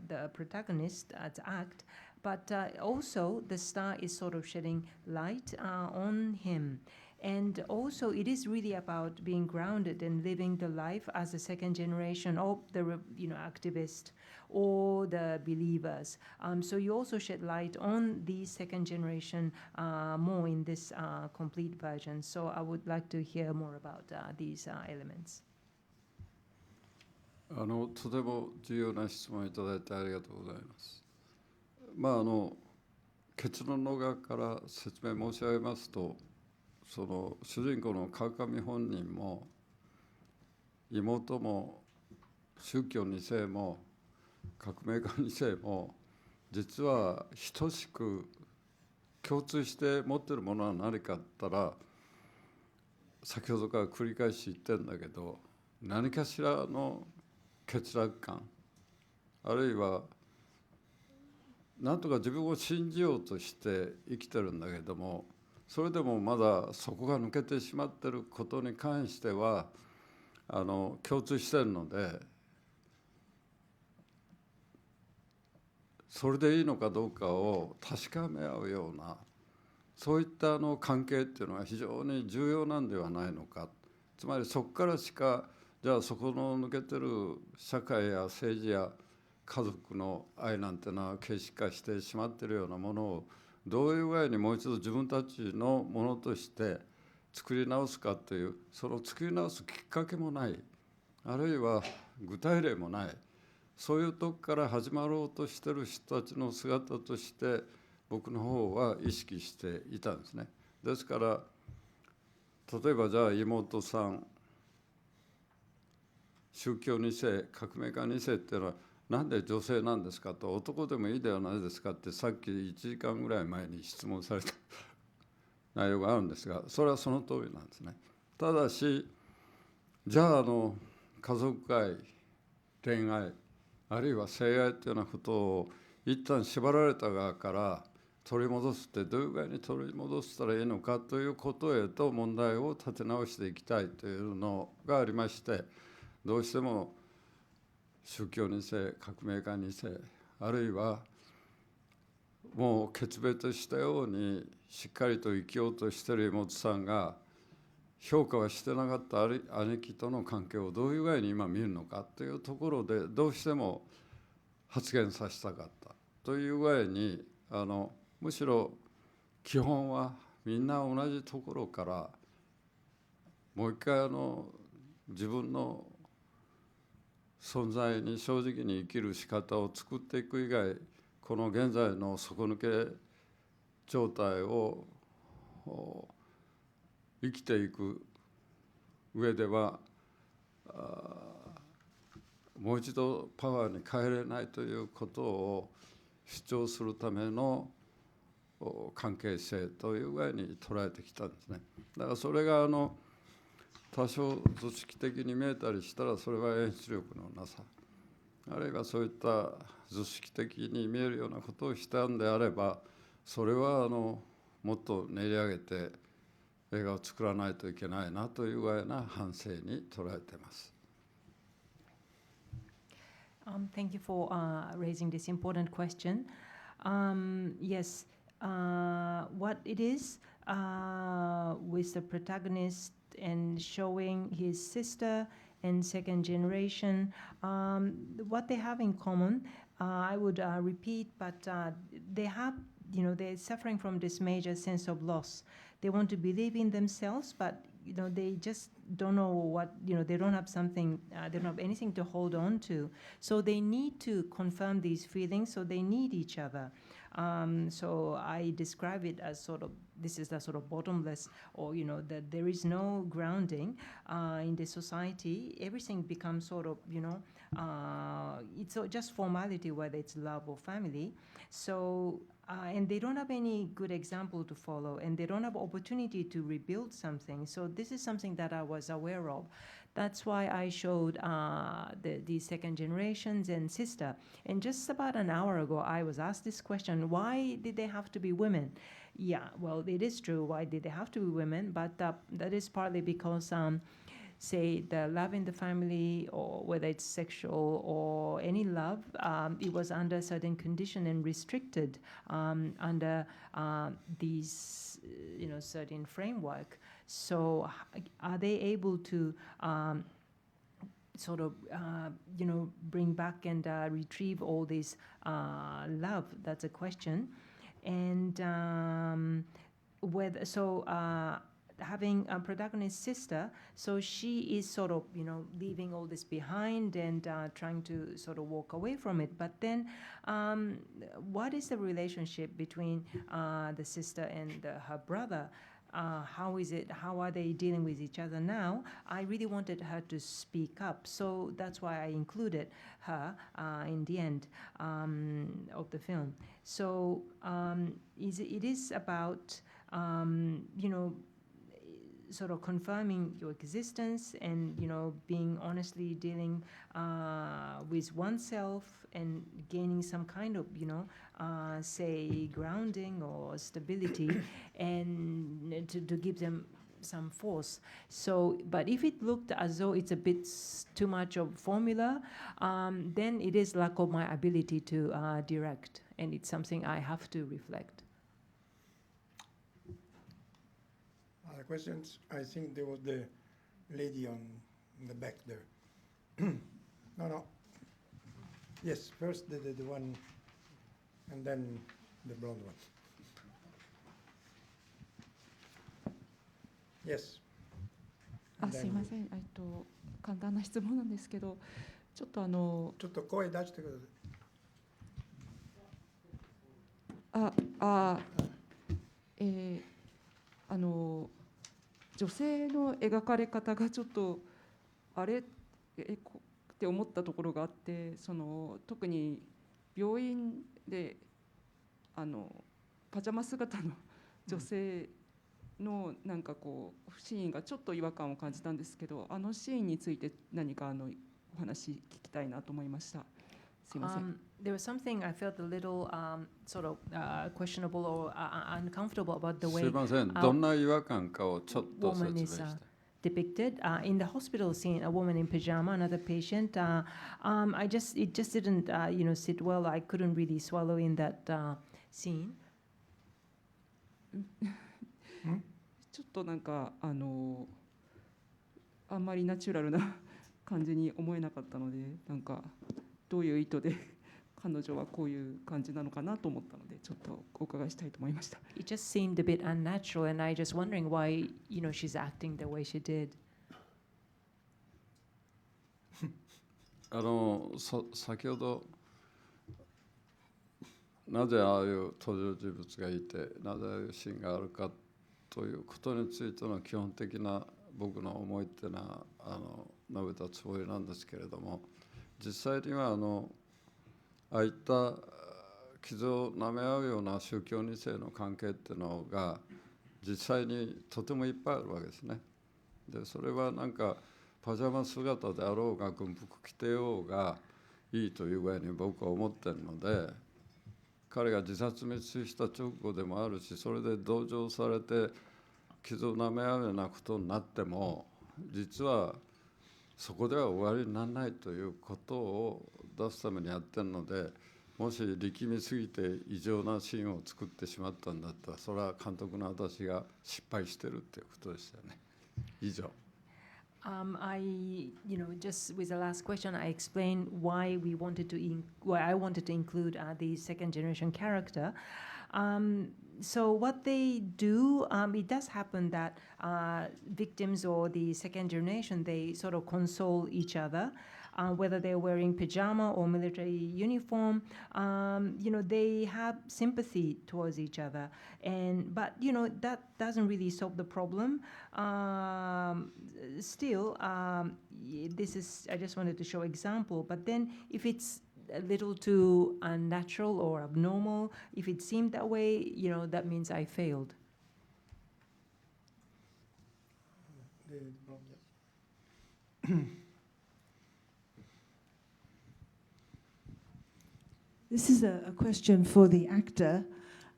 the protagonist as act, but also the star is sort of shedding light on him. And also, it is really about being grounded and living the life as a second generation of the activist or the believers. So you also shed light on the second generation more in this complete version. So I would like to hear more about these elements. とても重要な質問をいただいてありがとうございます。結論の側から説明申し上げますと、その主人公の川上本人も妹も宗教2世も革命家2世も実は等しく共通して持っているものは何かあったら、先ほどから繰り返し言ってるんだけど、何かしらの欠落感、あるいは何とか自分を信じようとして生きてるんだけども、それでもまだそこが抜けてしまっていることに関しては共通しているので、それでいいのかどうかを確かめ合うような、そういった関係っていうのは非常に重要なんではないのか。つまりそこからしか、じゃあそこの抜けてる社会や政治や家族の愛なんてのは形式化してしまっているようなものを、どういう具合にもう一度自分たちのものとして作り直すかという、その作り直すきっかけもない、あるいは具体例もない、そういうとこから始まろうとしている人たちの姿として僕の方は意識していたんですね。ですから例えばじゃあ妹さん宗教2世革命家2世っていうのはなんで女性なんですかと、男でもいいではないですかってさっき1時間ぐらい前に質問された内容があるんですが、それはその通りなんですね。ただしじゃあ家族愛、恋愛、あるいは性愛というようなことを一旦縛られた側から取り戻すってどういう具合に取り戻したらいいのかということへと問題を立て直していきたいというのがありまして、どうしても宗教2世、革命家2世、あるいはもう決別したようにしっかりと生きようとしている妹さんが評価はしてなかった兄貴との関係をどういう具合に今見るのかというところでどうしても発言させたかったという具合にむしろ基本はみんな同じところからもう一回自分の存在に正直に生きる仕方を作っていく以外、この現在の底抜け状態を生きていく上ではもう一度パワーに変えれないということを主張するための関係性という具合に捉えてきたんですね。だからそれが多少組織的に見えたりしたらそれは演出力のなさ、あるいはそういった組織的に見えるようなことをしたんであれば、それはもっと練り上げて映画を作らないといけないなという具合な反省に捉えています。Thank you for raising this important question. Yes, what it is with the protagonist and showing his sister and second generation, what they have in common, I would repeat, but they have, they're suffering from this major sense of loss. They want to believe in themselves, but they just don't know what, they don't have something, they don't have anything to hold on to. So they need to confirm these feelings, so they need each other. So I describe it as sort of, this is the sort of bottomless, or, that there is no grounding in the society. Everything becomes sort of, it's just formality, whether it's love or family. So, and they don't have any good example to follow, and they don't have opportunity to rebuild something. So this is something that I was aware of. That's why I showed the second generations and sister. And just about an hour ago, I was asked this question: why did they have to be women? Yeah, well, it is true. Why did they have to be women? But that is partly because say the love in the family, or whether it's sexual or any love, it was under certain condition and restricted under these certain framework. So are they able to sort of bring back and retrieve all this love? That's a question. And whether having a protagonist sister, so she is sort of leaving all this behind and trying to sort of walk away from it. But then what is the relationship between the sister and her brother? How is it? How are they dealing with each other now? I really wanted her to speak up, so that's why I included her in the end of the film. So it is about sort of confirming your existence and being honestly dealing with oneself and gaining some kind of say grounding or stability and to give them some force. So but if it looked as though it's a bit too much of formula, then it is lack of my ability to direct, and it's something I have to reflect. Other questions? I think there was the lady on the back there. No. Yes, first the one, and then the blonde one. Yes. すいません、簡単な質問なんですけど、ちょっとちょっと声出してください。女性の描かれ方がちょっとあれって思ったところがあって、特に病院でパジャマ姿の女性のなんかこうシーンがちょっと違和感を感じたんですけど、あのシーンについて何かお話聞きたいなと思いました。すいません。There was something I felt a little sort of questionable or uncomfortable about the すい way ません、どんな違和感かをちょっと説 woman 明 is して。depicted in the hospital scene. A woman in pajama, another patient. It just didn't sit well. I couldn't really swallow in that scene. ちょっとなんかあんまりナチュラルな感じに思えなかったので、なんかどういう意図で彼女はこういう感じなのかなと思ったので、ちょっとお伺いしたいと思いました。It just seemed a bit unnatural, and I just wondering why she's acting the way she did. 先ほどなぜああいう登場人物がいて、なぜああいうシーンがあるかということについての基本的な僕の思いっていうのは述べたつもりなんですけれども、実際にはああいった傷を舐め合うような宗教2世の関係っていうのが実際にとてもいっぱいあるわけですね。でそれはなんかパジャマ姿であろうが軍服着てようがいいという具合に僕は思ってるので、彼が自殺未遂した直後でもあるし、それで同情されて傷を舐め合うようなことになっても、実はそこでは終わりにならないということを出すためにやってるので、もし力みすぎて異常なシーンを作ってしまったんだったら、それは監督の私が失敗してるっていうことでしたよね。以上。Just with the last question, I explained why I wanted to include the second generation character. So what they do, it does happen that victims or the second generation, they sort of console each other. Whether they're wearing pajama or military uniform, they have sympathy towards each other. But that doesn't really solve the problem. Still, I just wanted to show example. But then if it's a little too unnatural or abnormal, if it seemed that way, that means I failed. This is a question for the actor.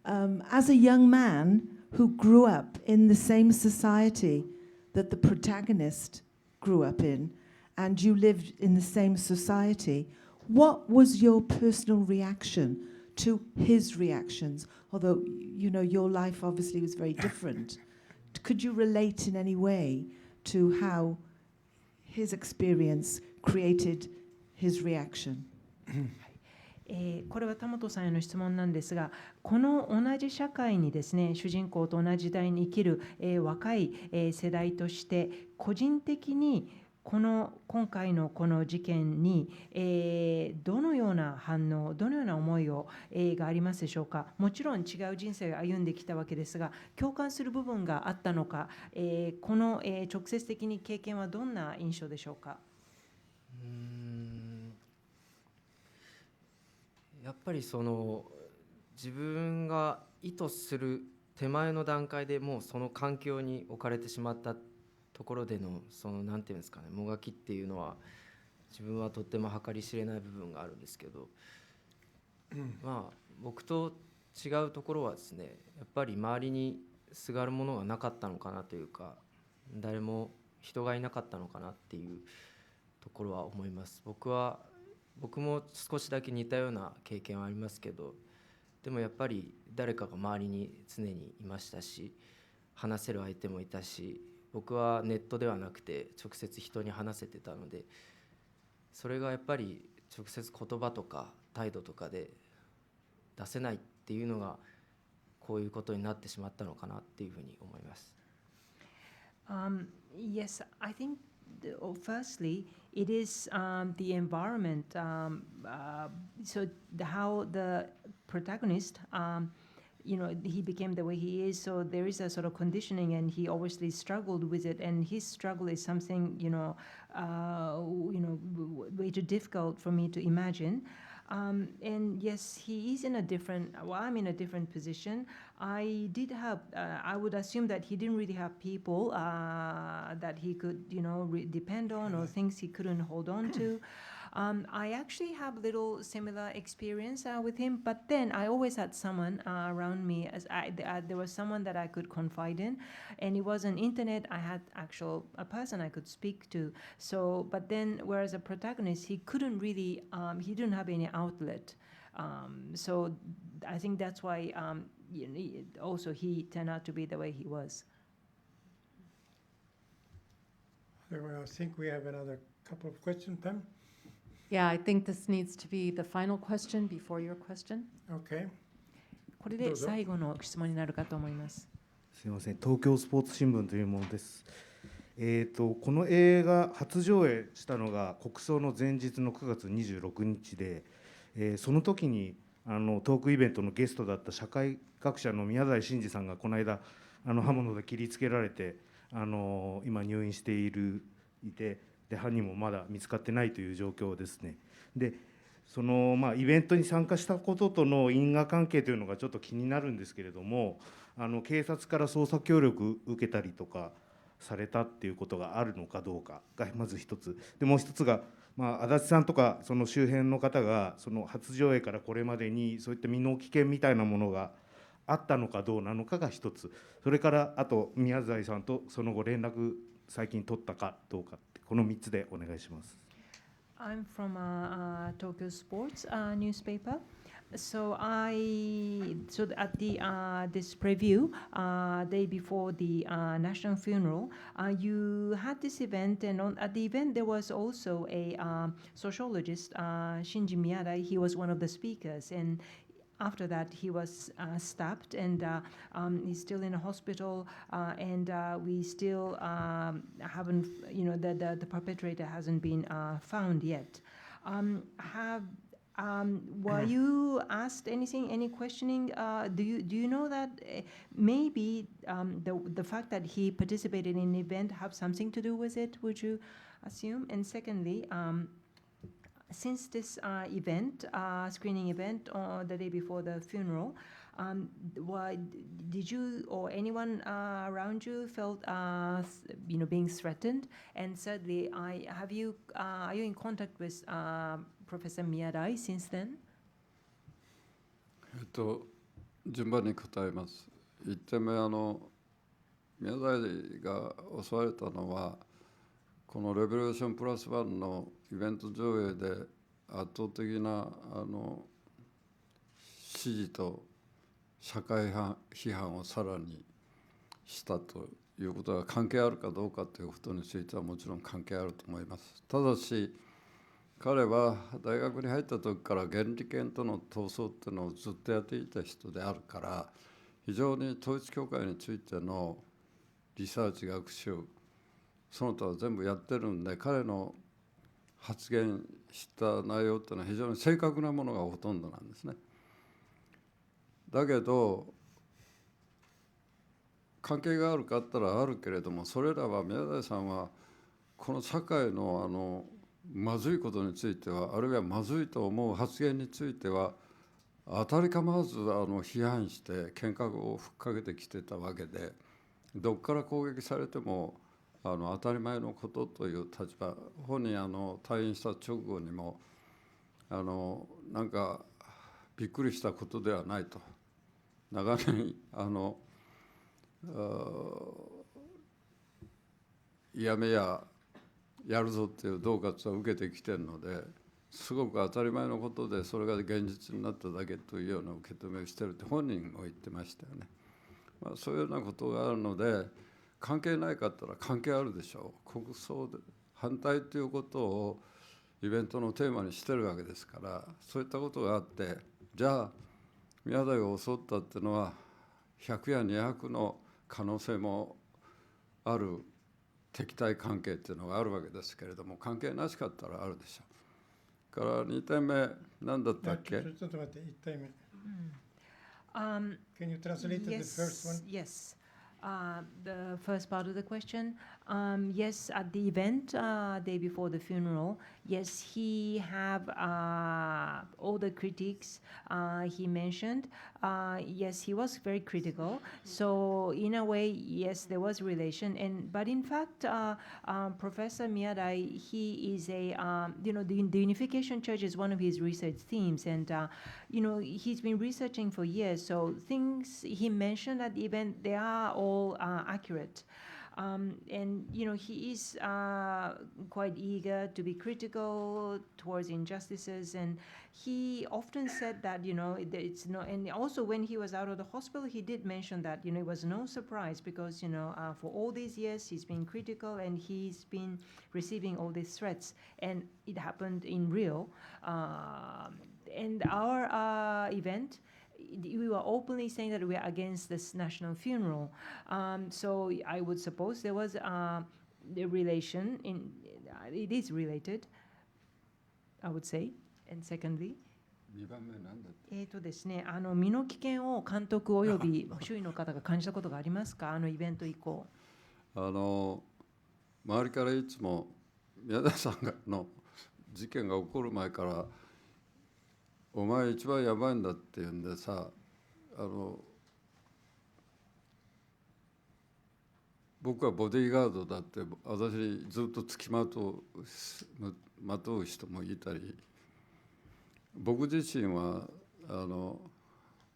As a young man who grew up in the same society that the protagonist grew up in, and you lived in the same society, what was your personal reaction to his reactions? Although, your life obviously was very different. Could you relate in any way to how his experience created his reaction? これは田本さんへの質問なんですが、この同じ社会にですね、主人公と同じ時代に生きる、若い、世代として個人的に今回のこの事件に、どのような反応、どのような思いがありますでしょうか。もちろん違う人生を歩んできたわけですが、共感する部分があったのか、この、直接的に経験はどんな印象でしょうか。やっぱり自分が意図する手前の段階でもうその環境に置かれてしまったところでのなんていうんですかね、もがきっていうのは自分はとっても計り知れない部分があるんですけど、まあ僕と違うところはですね、やっぱり周りにすがるものがなかったのかなというか、誰も人がいなかったのかなっていうところは思います。僕も少しだけ似たような経験はありますけど、でもやっぱり誰かが周りに常にいましたし、話せる相手もいたし、僕はネットではなくて直接人に話せてたので、それがやっぱり直接言葉とか態度とかで出せないっていうのがこういうことになってしまったのかなっていうふうに思います。Yes, I think firstly, it is the environment. How the protagonist, he became the way he is. So there is a sort of conditioning, and he obviously struggled with it. And his struggle is something, way too difficult for me to imagine. And yes, he is in a different. Well, I'm in a different position. I did have. I would assume that he didn't really have people that he could, depend on, or things he couldn't hold on to. I actually have little similar experience with him, but then I always had someone around me. There was someone that I could confide in, and it wasn't internet. I had a person I could speak to. So, but then, whereas a protagonist, he couldn't really, he didn't have any outlet. So, I think that's why also he turned out to be the way he was. So I think we have another couple of questions, Pam. Yeah, I think this needs to be the final question before your question. Okay. これで最後の質問になるかと思います。すみません、東京スポーツ新聞というものです。この映画初上映したのが国葬の前日の9月26日で、その時にトークイベントのゲストだった社会学者の宮台真司さんがこの間刃物で切りつけられて今入院していて、で犯人もまだ見つかってないという状況ですね。でそのイベントに参加したこととの因果関係というのがちょっと気になるんですけれども、警察から捜査協力受けたりとかされたっていうことがあるのかどうかがまず一つで、もう一つが、足立さんとかその周辺の方がその初上映からこれまでにそういった身の危険みたいなものがあったのかどうなのかが一つ、それからあと宮台さんとその後連絡最近取ったかどうか、この3つでお願いします。I'm from Tokyo Sports newspaper. So at this preview day before the national funeral, you had this event, and at the event there was also a sociologist, Shinji Miyada. He was one of the speakers, and after that, he was stabbed, and he's still in a hospital, and we still haven't, the perpetrator hasn't been found yet. Were you asked any questioning? Do you know that maybe the fact that he participated in an event have something to do with it? Would you assume? And secondly, since this screening event the day before the funeral, did you or anyone around you felt being threatened? And thirdly, are you in contact with Professor Miyadai since then? 順番に答えます。1点目、宮台が襲われたのはこのレボリューションプラス1のイベント上映で圧倒的な支持と社会批判をさらにしたということが関係あるかどうかということについてはもちろん関係あると思います。ただし彼は大学に入った時から原理研との闘争っていうのをずっとやっていた人であるから、非常に統一教会についてのリサーチ学習その他は全部やってるんで、彼の発言した内容っていうのは非常に正確なものがほとんどなんですね。だけど関係があるかって言ったらあるけれども、それらは宮台さんはこの社会のまずいことについては、あるいはまずいと思う発言については当たり構わず批判して喧嘩をふっかけてきてたわけで、どこから攻撃されても当たり前のことという立場、本人退院した直後にもなんかびっくりしたことではないと、長年やめやるぞっていう恫喝を受けてきてるので、すごく当たり前のことでそれが現実になっただけというような受け止めをしてるって本人も言ってましたよね。そういうようなことがあるので、関係ないかって言ったら関係あるでしょう。国葬で反対ということをイベントのテーマにしてるわけですから、そういったことがあって、じゃあ宮台を襲ったっていうのは100や200の可能性もある敵対関係っていうのがあるわけですけれども、関係なしかったらあるでしょう。から2点目何だったっけ？ちょっと待って、1点目。Um, Can you translate the first one? Yes. The first part of the question. Yes, at the event, day before the funeral, yes, he have all the critics he mentioned. Yes, he was very critical. So in a way, yes, there was relation. But in fact, Professor Miyadai, he is a the Unification Church is one of his research themes, and he's been researching for years. So things he mentioned at the event, they are all accurate. And he is quite eager to be critical towards injustices, and he often said that it's no. And also when he was out of the hospital, he did mention that it was no surprise because for all these years he's been critical and he's been receiving all these threats, and it happened in Rio. And our event, we were openly saying that we are against this national funeral. So I would suppose there was the relation it is related, I would say. And secondly, 2番目なんだって？ですね、身の危険を監督および周囲の方が感じたことがありますか？イベント以降。周りからいつも宮田さんの事件が起こる前からお前一番やばいんだって言うんでさ、僕はボディーガードだって私ずっと付きまとう人もいたり、僕自身は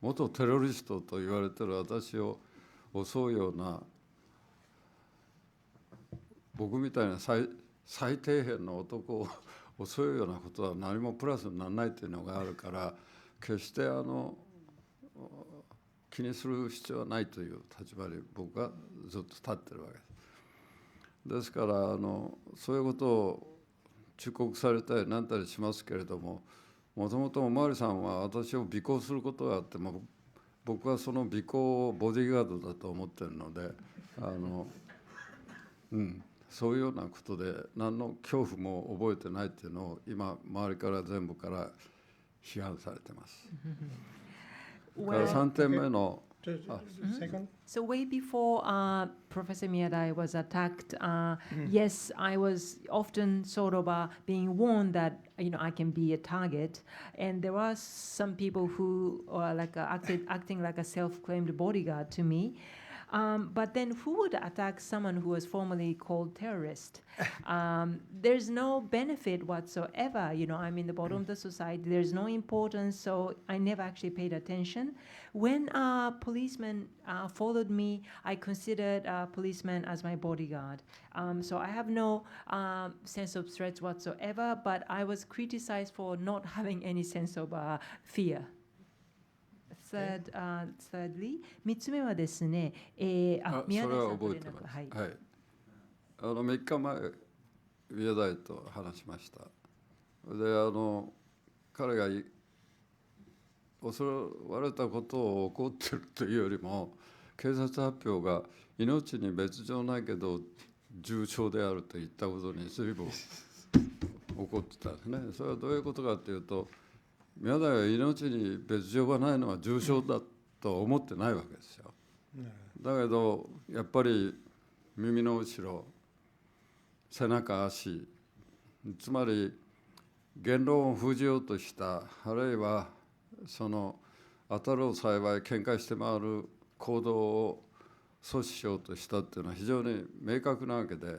元テロリストと言われてる私を襲うような僕みたいな最底辺の男を襲うようなことは何もプラスにならないというのがあるから、決して気にする必要はないという立場に僕はずっと立ってるわけです。ですからそういうことを忠告されたりなんたりしますけれども、もともとおまわりさんは私を尾行することがあっても、僕はその尾行をボディーガードだと思ってるので、そういうようなことで何の恐怖も覚えてないっていうのを今周りから全部から批判されてます。から3点目のSo way before Professor Miyadai was attacked, yes, I was often sort of being warned that I can be a target, and there were some people who are like acting like a self-claimed bodyguard to me. But then who would attack someone who was formerly called terrorist? There's no benefit whatsoever. I'm in the bottom of the society. There's no importance, so I never actually paid attention. When a policeman followed me, I considered a policeman as my bodyguard. So I have no sense of threats whatsoever, but I was criticized for not having any sense of fear. Thirdly, 3つ目はですね、宮台さんと連絡、はい、3日前宮台と話しました。で彼が襲われたことを怒ってるというよりも、警察発表が命に別状ないけど重傷であると言ったことに随分怒ってたんですね。それはどういうことかというと、宮台は命に別状がないのは重傷だと思ってないわけですよ。だけどやっぱり耳の後ろ、背中、足、つまり言論を封じようとした、あるいはその当たるを幸い喧嘩して回る行動を阻止しようとしたっていうのは非常に明確なわけで、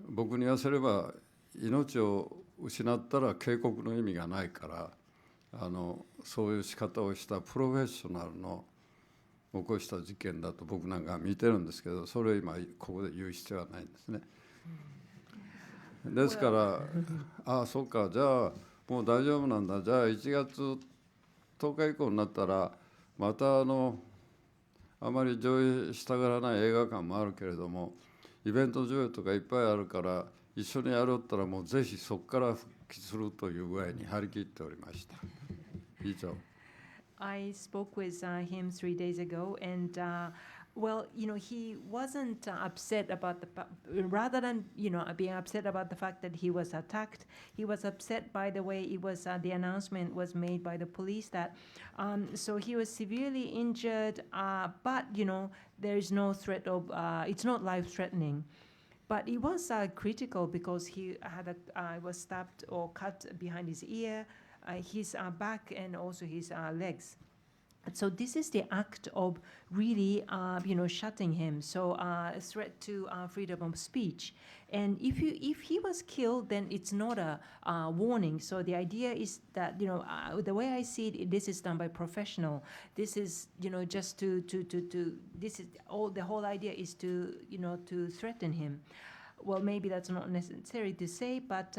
僕に言わせれば命を失ったら警告の意味がないから、そういう仕方をしたプロフェッショナルの起こした事件だと僕なんか見てるんですけど、それを今ここで言う必要はないんですね。ですからああそうか、じゃあもう大丈夫なんだ、じゃあ1月10日以降になったらまたあまり上映したがらない映画館もあるけれども、イベント上映とかいっぱいあるから一緒にやろうったらもうぜひそこから復帰するという具合に張り切っておりました。以上。I spoke with him 3 days ago, and Well, he wasn't upset about rather than, being upset about the fact that he was attacked, he was upset by the way it was, the announcement was made by the police that, so he was severely injured, but, there is no threat of, it's not life-threatening. But it was critical because he was stabbed or cut behind his ear, his back, and also his legs. So this is the act of really, shutting him. So a threat to freedom of speech. And if he was killed, then it's not a warning. So the idea is that, the way I see it, this is done by professional. This is, just to this is all. The whole idea is to, to threaten him. Well, maybe that's not necessary to say, but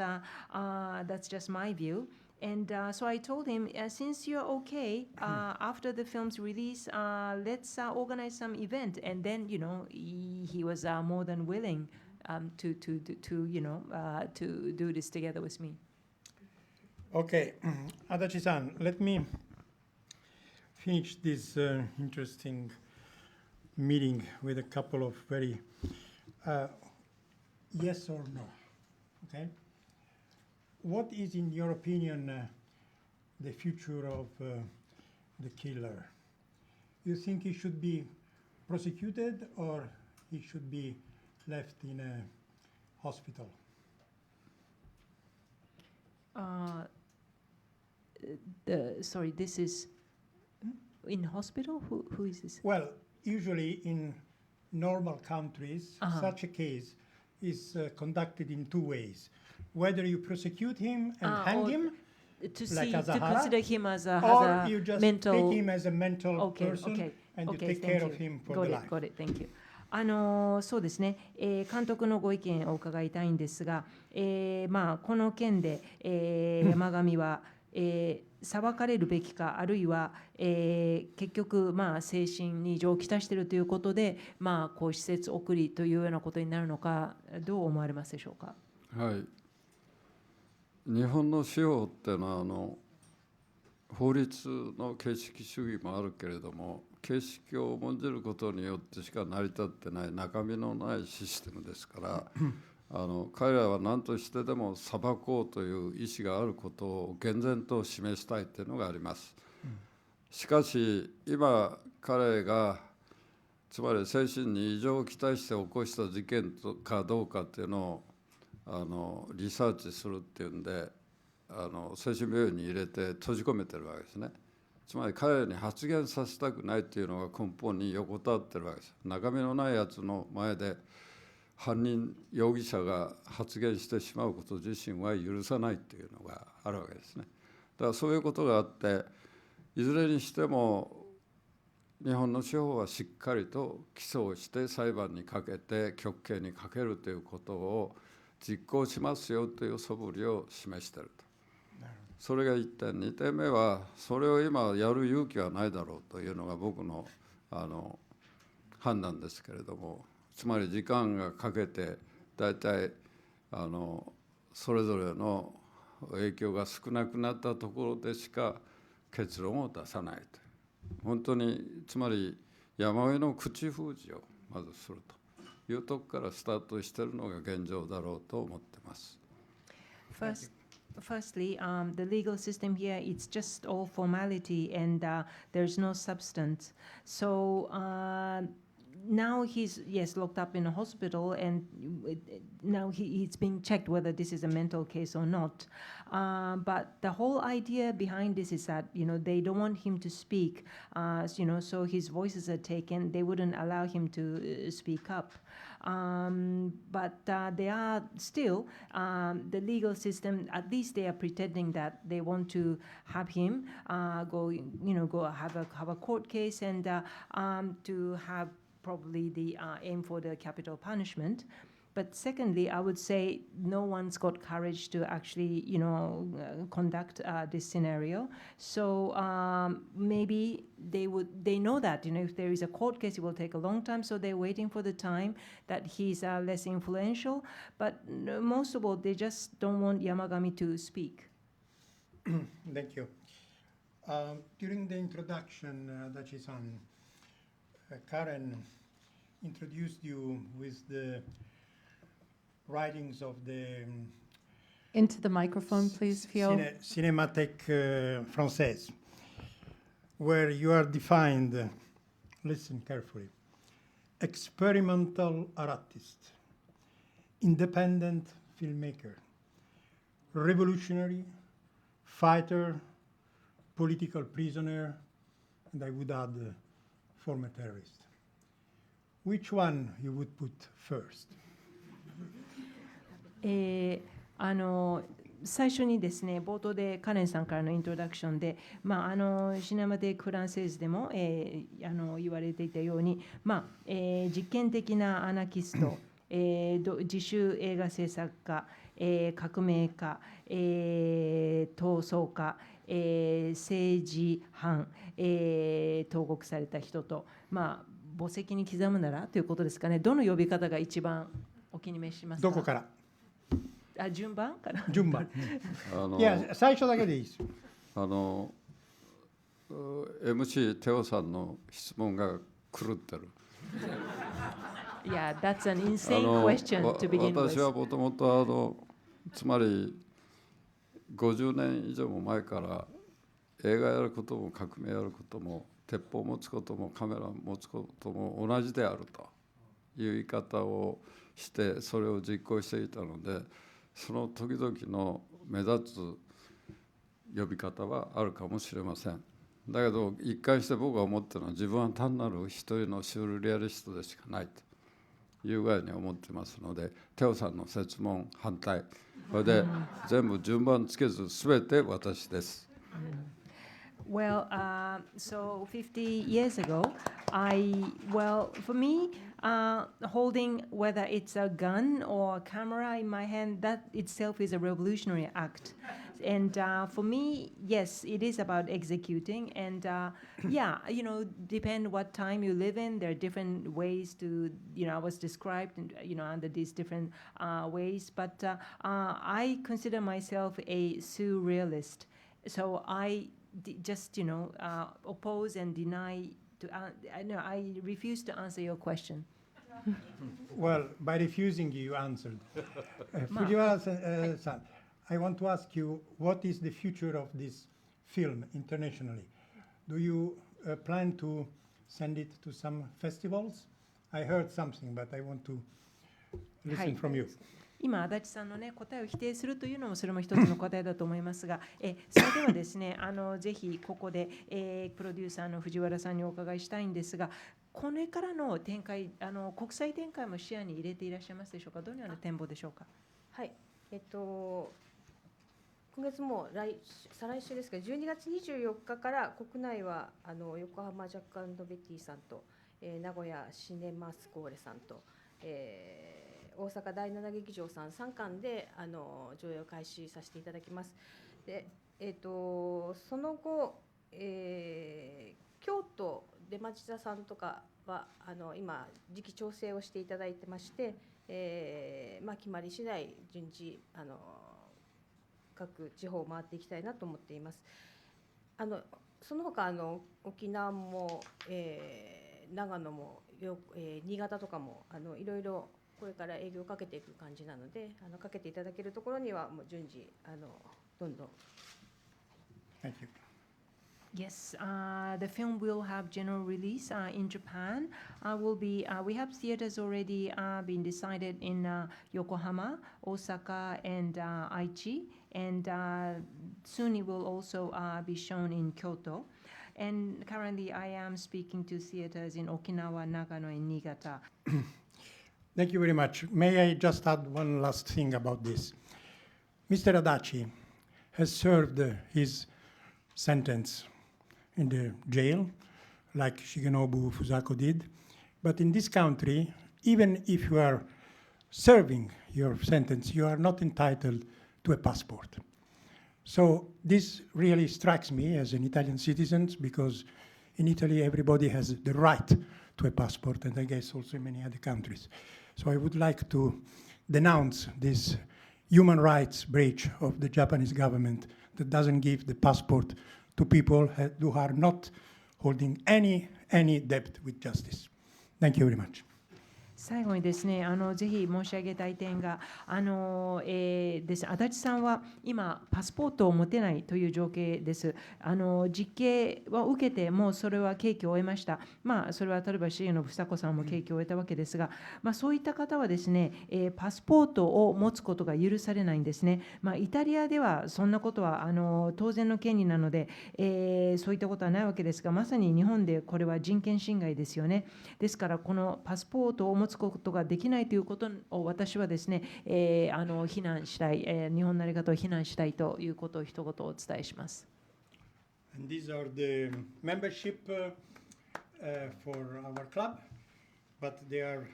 that's just my view. And so I told him, since you're okay, after the film's release, let's organize some event. And then, he was more than willing to do this together with me. Okay, Adachi-san, let me finish this interesting meeting with a couple of very yes or no. Okay. What is, in your opinion, the future of the killer? You think he should be prosecuted or he should be left in a hospital? Sorry, this is in hospital? Who is this? Well, usually in normal countries, such a case is conducted in two ways. Whether you prosecute him and hang him, like as a consider him as a or you just mental, take him as a mental person and you take care of him for the life. Got it, thank you. そうですね、監督のご意見を伺いたいんですが、この件で、山上は、裁かれるべきか、あるいは、結局、精神に異常をきたしているということで、こう施設送りというようなことになるのか、どう思われますでしょうか。はい、日本の司法っていうのは法律の形式主義もあるけれども、形式を重んじることによってしか成り立ってない中身のないシステムですから彼らは何としてでも裁こうという意思があることを厳然と示したいというのがあります。しかし今彼がつまり精神に異常をきたして起こした事件かどうかっていうのをリサーチするっていうんで精神病院に入れて閉じ込めてるわけですね。つまり彼らに発言させたくないっていうのが根本に横たわってるわけです。中身のないやつの前で犯人容疑者が発言してしまうこと自身は許さないっていうのがあるわけですね。だからそういうことがあっていずれにしても日本の司法はしっかりと起訴をして裁判にかけて極刑にかけるということを実行しますよという素振りを示していると。それが1点。2点目はそれを今やる勇気はないだろうというのが僕の判断ですけれども、つまり時間がかけてだいたいそれぞれの影響が少なくなったところでしか結論を出さないと。本当につまり山上の口封じをまずするというところからスタートしているのが現状だろうと思っています。Firstly, the legal system here, it's just all formality and there's no substance. So now he's, yes, locked up in a hospital and now he's being checked whether this is a mental case or not. But the whole idea behind this is that, they don't want him to speak, so his voices are taken. They wouldn't allow him to speak up. But they are still, the legal system, at least they are pretending that they want to have him go have a court case and to have probably the aim for the capital punishment. But secondly, I would say no one's got courage to actually, conduct this scenario. So maybe they know that, if there is a court case, it will take a long time. So they're waiting for the time that he's less influential. But most of all, they just don't want Yamagami to speak. Thank you. During the introduction, Adachi-san, Karen introduced you with the writings of the Into the microphone, please, Phil. Cinémathèque Française, where you are defined, listen carefully, experimental artist, independent filmmaker, revolutionary, fighter, political prisoner, and I would add former terrorist. Which one you would put first? 最初にですね、冒頭でカレンさんからのイントロダクションで、シネマテクランセーズでも、言われていたように、実験的なアナキスト、自主映画制作家、革命家、闘争家、政治犯、投獄された人と、墓石に刻むならということですかね。どの呼び方が一番お気に召しますか？どこから？順番から。順番。いや、最初だけでいいですよ。MC テオさんの質問が狂ってる。Yeah, that's an insane question to begin with. 私はもともとつまり50年以上も前から映画やることも革命やることも鉄砲を持つこともカメラを持つことも同じであるという言い方をしてそれを実行していたので、その時々の目立つ呼び方はあるかもしれません。だけど一貫して僕が思ってるのは、自分は単なる一人のシュールレアリストでしかないという具合に思ってますので、テオさんの設問反対、これで全部順番つけず全て私です。Well, so 50 years ago, for me, holding whether it's a gun or a camera in my hand, that itself is a revolutionary act. And for me, yes, it is about executing. And depend what time you live in. There are different ways to, I was described, under these different ways. But I consider myself a surrealist. So I just oppose and deny I refuse to answer your question. Well, by refusing you answered. Fujiwara-san, I want to ask you, what is the future of this film internationally? Do you plan to send it to some festivals? I heard something, but I want to listen from you. 今、足立さんの、答えを否定するというのもそれも一つの答えだと思いますが、それではですね、ぜひここで、プロデューサーの藤原さんにお伺いしたいんですが、これからの展開、国際展開も視野に入れていらっしゃいますでしょうか。どのような展望でしょうか。はい、今月も再来週ですが、12月24日から国内は横浜ジャック&ベティさんと、名古屋シネマスコーレさんと、大阪第7劇場さん3館で上映を開始させていただきます。で、その後、京都出町座さんとかは今時期調整をしていただいてまして、決まり次第順次各地方を回っていきたいなと思っています。その他沖縄も、長野も新潟とかもいろいろこれから営業をかけていく感じなので、かけていただけるところにはもう順次どんどん。Thank you. Yes, the film will have general release in Japan. We have theaters already been decided in Yokohama, Osaka, and Aichi, and soon it will also be shown in Kyoto. And currently, I am speaking to theaters in Okinawa, Nagano, and Niigata. Thank you very much. May I just add one last thing about this? Mr. Adachi has served his sentence in the jail, like Shigenobu Fusako did. But in this country, even if you are serving your sentence, you are not entitled to a passport. So this really strikes me as an Italian citizen, because in Italy everybody has the right to a passport, and I guess also in many other countries. So I would like to denounce this human rights breach of the Japanese government that doesn't give the passport to people who are not holding any debt with justice. Thank you very much. 最後にですね、ぜひ申し上げたい点が、です足立さんは今、パスポートを持てないという状況です。実刑を受けて、もうそれは刑期を終えました。それは例えば CA の房子さんも刑期を終えたわけですが、そういった方はですね、パスポートを持つことが許されないんですね。イタリアではそんなことは当然の権利なので、そういったことはないわけですが、まさに日本でこれは人権侵害ですよね。ですから、このパスポートを持つことができないということを私はですね、非難したい、日本のやり方を非難したいということを一言お伝えします。And these are the membership for our club, but they are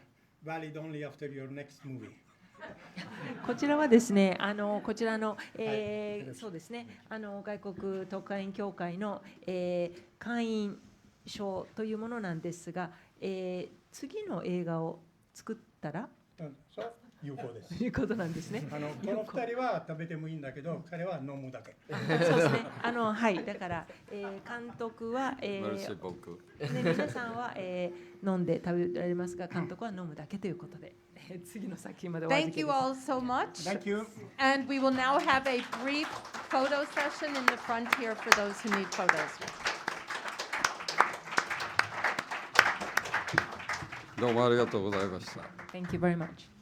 valid only after your next movie. こちらはですね、こちらの、そうですね、外国特派員協会の、会員証というものなんですが、次の映画を作ったらそう有効です。ということなんですね。この2人は食べてもいいんだけど、彼は飲むだけ。そうですね。はい、だから、監督は、僕。皆さんは、飲んで食べられますが、監督は飲むだけということで、次の作品までお預け Thank です。 you all so much. Thank you. And we will now have a brief photo session in the front here for those who need photos. どうもありがとうございました。 Thank you very much.